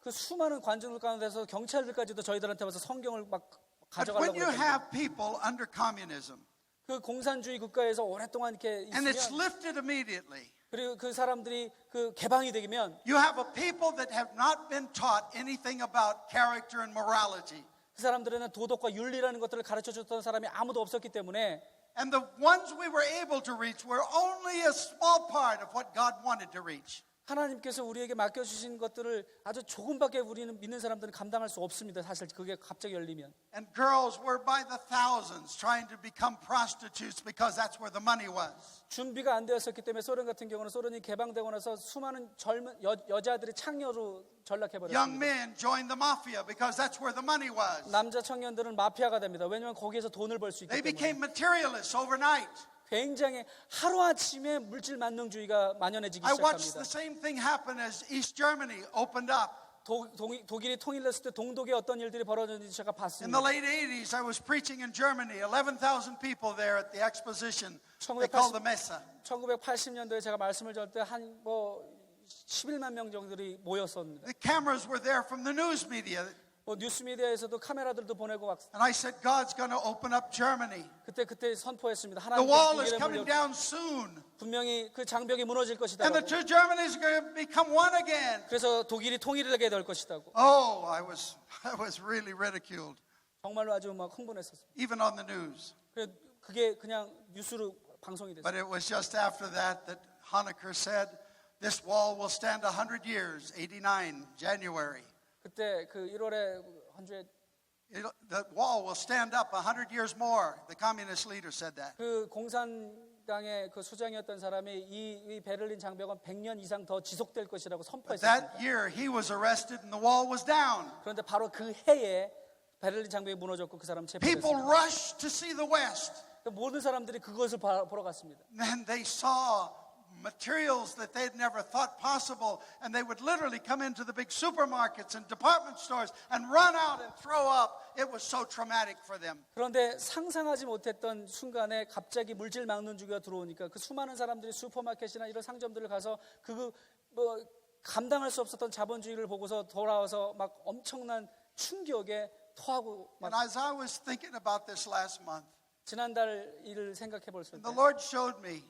그 수많은 관중들 가운데서 경찰들까지도 저희들한테 와서 성경을 막 But 가져가려고 when you 했거든요. have people under communism 그 공산주의 국가에서 오랫동안 이렇게 and it's 있으면 lifted immediately, 그리고 그 사람들이 그 개방이 되면 you have a people that have not been taught anything about character and morality. 그 사람들에는 도덕과 윤리라는 것들을 가르쳐 줬던 사람이 아무도 없었기 때문에 And the ones we were able to reach were only a small part of what God wanted to reach. 하나님께서 우리에게 맡겨주신 것들을 아주 조금밖에 우리는 믿는 사람들은 감당할 수 없습니다. 사실 그게 갑자기 열리면. And girls were by the thousands trying to become prostitutes because that's where the money was. 준비가 안 되었었기 때문에 소련 같은 경우는 소련이 개방되고 나서 수많은 젊은 여자들이 창녀로 Young 전락해버렸습니다. men joined the mafia because that's where the money was. 남자 청년들은 마피아가 됩니다. 왜냐하면 거기에서 돈을 벌 수 있기 They 때문에. became materialists overnight. 굉장히 하루아침에 물질 만능주의가 만연해지기 I watched the 시작합니다. same thing happen as East Germany opened up. 독일이 통일됐을 때 동독에 어떤 일들이 벌어졌는지 제가 In 봤습니다. the late 80s, I was preaching in Germany. 11,000 people there at the exposition. They called the Messe. 1980년도에 제가 말씀을 전할 때 한 11만 명 정도들이 모였었습니다. The cameras were there from the news media. 뉴스 미디어에서도 카메라들도 보내고 막 And I said, God's going to open up Germany. 그때 선포했습니다. The wall is 하나님께서 coming down soon. 분명히 그 장벽이 무너질 것이다. And the two Germanys are going to become one again. 그래서 독일이 통일하게 될 것이다고. Oh, I was really ridiculed, 정말로 아주 막 흥분했었어요. even on the news. 그게 그냥 뉴스로 방송이 됐어요. But it was just after that Honecker said, this wall will stand 100 years, 89, January. 그때 그 1월에 한 주에 The wall will stand up 100 years more. The communist leader said that. 그 공산당의 그 수장이었던 사람이 이 베를린 장벽은 100년 이상 더 지속될 것이라고 But 선포했습니다. that year he was arrested and the wall was down. 그런데 바로 그 해에 베를린 장벽이 무너졌고 그 사람 People 체포됐습니다. rushed to see the West. 모든 사람들이 그것을 보러 갔습니다. And they saw materials that they'd never thought possible, and they would literally come into the big supermarkets and department stores and run out and throw up. It was so traumatic for them. 그런데 상상하지 못했던 순간에 갑자기 물질 막론주의가 들어오니까 그 수많은 사람들이 슈퍼마켓이나 이런 상점들을 가서 감당할 수 없었던 자본주의를 보고서 돌아와서 막 엄청난 충격에 토하고 막 And as I was thinking about this last month, 지난달 일을 생각해 볼 때 the Lord showed me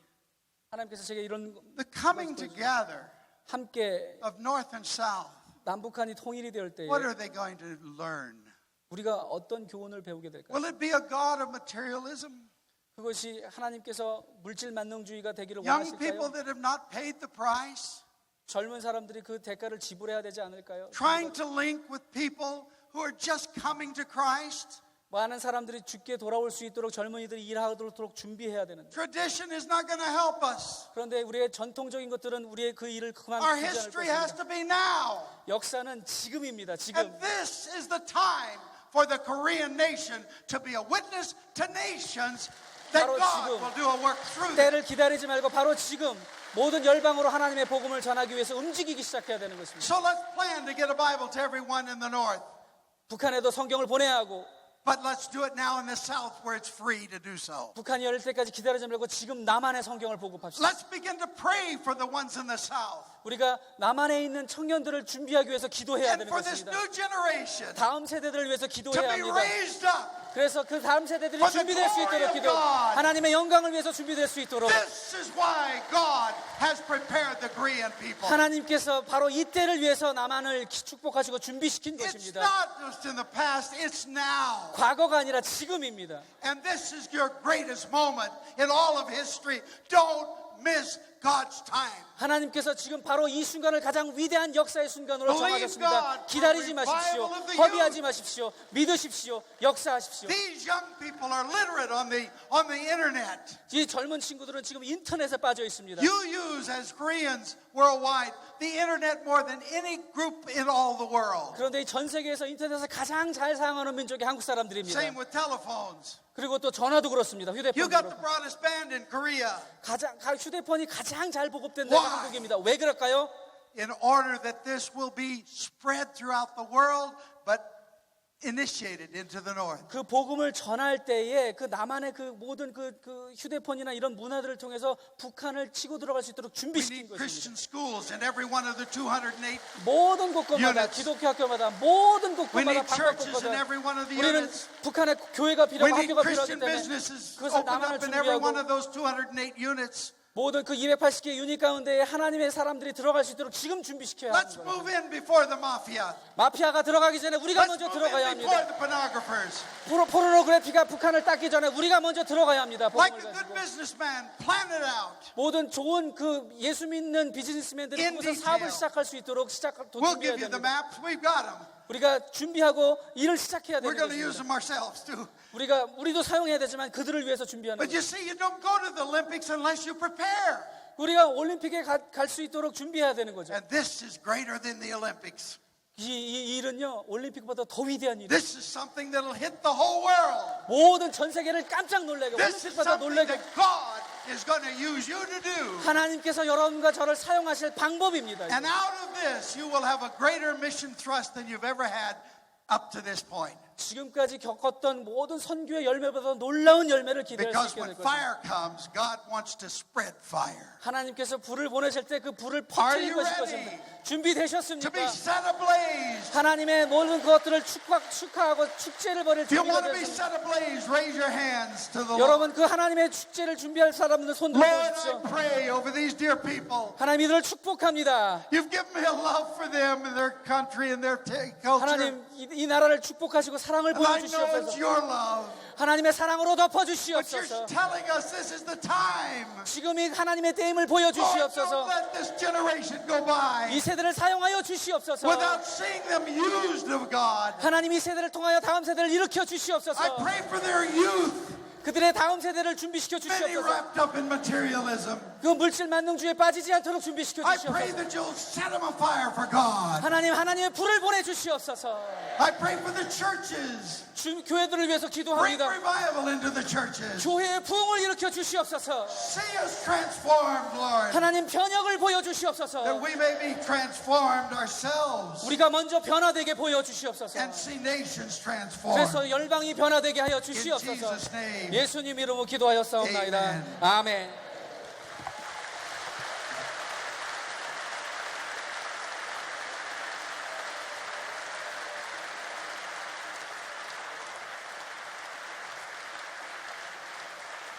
하나님께서 제게 이런 the coming together 함께 of North and South. 남북한이 통일이 될 때에 What are they going to learn? 우리가 어떤 교훈을 배우게 될까요? Will it be a God of materialism? 그것이 하나님께서 물질 만능주의가 되기를 Young people 원하실까요? that have not paid the price? 젊은 사람들이 그 대가를 지불해야 되지 않을까요? Trying to link with people who are just coming to Christ? 많은 사람들이 죽게 돌아올 수 있도록 젊은이들이 일하도록 준비해야 되는데 Tradition is not going to help us. 그런데 우리의 전통적인 것들은 우리의 그 일을 그만 Our 두지 않을 history has 것입니다. to be now. 역사는 지금입니다. 지금. And this is the time for the Korean nation to be a witness to nations that 바로 God 지금 will do a work through them. 때를 기다리지 말고 바로 지금 모든 열방으로 하나님의 복음을 전하기 위해서 움직이기 시작해야 되는 것입니다. So let's plan to get a Bible to everyone in the north. 북한에도 성경을 보내야 하고 But let's do it now in the south where it's free to do so. 북한이 열릴 때까지 기다리지 말고 지금 남한의 성경을 보급합시다. Let's begin to pray for the ones in the south. 우리가 남한에 있는 청년들을 준비하기 위해서 기도해야 And 되는 for this 것입니다. new generation 다음 세대들을 위해서 to 기도해야 be 합니다. raised up. 그래서 그 다음 세대들이 For the 준비될 수 glory 있도록 of 기도, God. 하나님의 영광을 위해서 준비될 수 있도록 This is why God has prepared the Korean people. 하나님께서 바로 이때를 위해서 남한을 축복하시고 준비시킨 It's 것입니다. not just in the past, it's now. 과거가 아니라 지금입니다. And this is your greatest moment in all of history. Don't miss God's time. 하나님께서 지금 바로 이 순간을 가장 위대한 역사의 순간으로 Believe 정하셨습니다. God 기다리지 for 마십시오. revival of the 허비하지 마십시오. 믿으십시오. 역사하십시오. These young people are literate on the internet. 이 젊은 친구들은 지금 인터넷에 빠져 있습니다. You use as Koreans worldwide the internet more than any group in all the world. 그런데 이 전 세계에서 인터넷을 가장 잘 사용하는 민족이 한국 사람들입니다. Same with telephones. 그리고 또 전화도 그렇습니다. You 휴대폰도 got the 그렇고. broadest band in Korea. 휴대폰이 가장 잘 보급된 데가 Why? 한국입니다. 왜 그럴까요? In order that this will be spread throughout the world, but initiated into the north. 그 복음을 전할 때에 그 남한의 그 모든 그 휴대폰이나 이런 문화들을 통해서 북한을 치고 들어갈 수 있도록 We 준비시킨 need 것입니다. Christian schools in every one of the 208. 모든 곳곳마다 units. 기독교 학교마다 모든 We 곳곳마다 need 방과 churches in 곳마다 every one of the 우리는 units. 북한의 교회가 We 필요하고 need 학교가 필요하기 Christian 때문에 businesses 그것을 opened 남한을 up in every one 준비하고 of those 208 units. 모든 그 280개 유닛 가운데 하나님의 사람들이 들어갈 수 있도록 지금 준비시켜야 Let's 하는 거예요. move in before the mafia. 마피아가 들어가기 전에 우리가 Let's 먼저 move 들어가야 in before 합니다. the pornographers. 포르노그래피가 북한을 닦기 전에 우리가 먼저 들어가야 합니다. Like 복음을 a good 가지고. businessman, plan it out. 모든 좋은 그 예수 믿는 비즈니스맨들이 In 그곳에서 detail. 사업을 시작할 수 있도록 We'll 준비해야 give you the 됩니다. maps. We've got them. 우리가 준비하고 일을 시작해야 We're 되는 going to use 것입니다. them ourselves too. 우리도 사용해야 되지만 그들을 위해서 준비하는 But 거예요. you see, you don't go to the Olympics unless you prepare. 우리가 올림픽에 갈 수 있도록 준비해야 되는 거죠. And this is greater than the Olympics. 이 일은요 올림픽보다 더 위대한 일이에요. This is something that'll hit the whole world. 모든 전 세계를 깜짝 놀래게 This is 올림픽보다 something 놀래게 that God is going to use you to do. 하나님께서 여러분과 저를 사용하실 방법입니다. And out of this, you will have a greater mission thrust than you've ever had up to this point. 지금까지 겪었던 모든 선교의 열매보다 놀라운 열매를 기대할 수 Because 있게 when 될 것입니다. fire comes, God wants to spread fire. 하나님께서 불을 보내실 때 그 불을 Are 퍼뜨릴 you 것일 ready? 것입니다. To 준비되셨습니까? be set ablaze. 하나님의 모든 것들을 축하하고 축제를 벌일 If you 준비가 want to be 되었습니다. set ablaze, raise your hands to the Lord. 여러분 그 하나님의 축제를 준비할 사람들 손 Lord, 들어보십시오. I pray over these dear people. 하나님 이들을 축복합니다. You've given me a love for them and their country and their culture. 하나님 이 나라를 축복하시고 사랑을 And I know it's 보여주시옵소서. your love. 하나님의 사랑으로 But you're 덮어주시옵소서. telling us this is the time. 지금 이 하나님의 때임을 Lord, don't 보여주시옵소서. let this generation go by 이 세대를 사용하여 주시옵소서. without seeing them used of God. 하나님 이 세대를 통하여 다음 세대를 일으켜 I 주시옵소서. pray for their youth. 그들의 다음 세대를 준비시켜 Many 주시옵소서. wrapped up in materialism. 그 물질 만능주의에 빠지지 않도록 준비시켜 I pray 주시옵소서. that you'll set them afire for God. 하나님, 하나님의 불을 보내주시옵소서. I pray for the churches. 교회들을 위해서 Bring 기도합니다. revival into the churches. 교회의 부흥을 일으켜 주시옵소서. See us transformed, Lord, 하나님 변혁을 that 보여주시옵소서. we may be transformed ourselves 우리가 먼저 변화되게 보여주시옵소서. and see nations transformed. 그래서 열방이 변화되게 하여 In 주시옵소서. Jesus' name. 예수님 이름으로 기도하였사옵나이다. Amen. 아멘.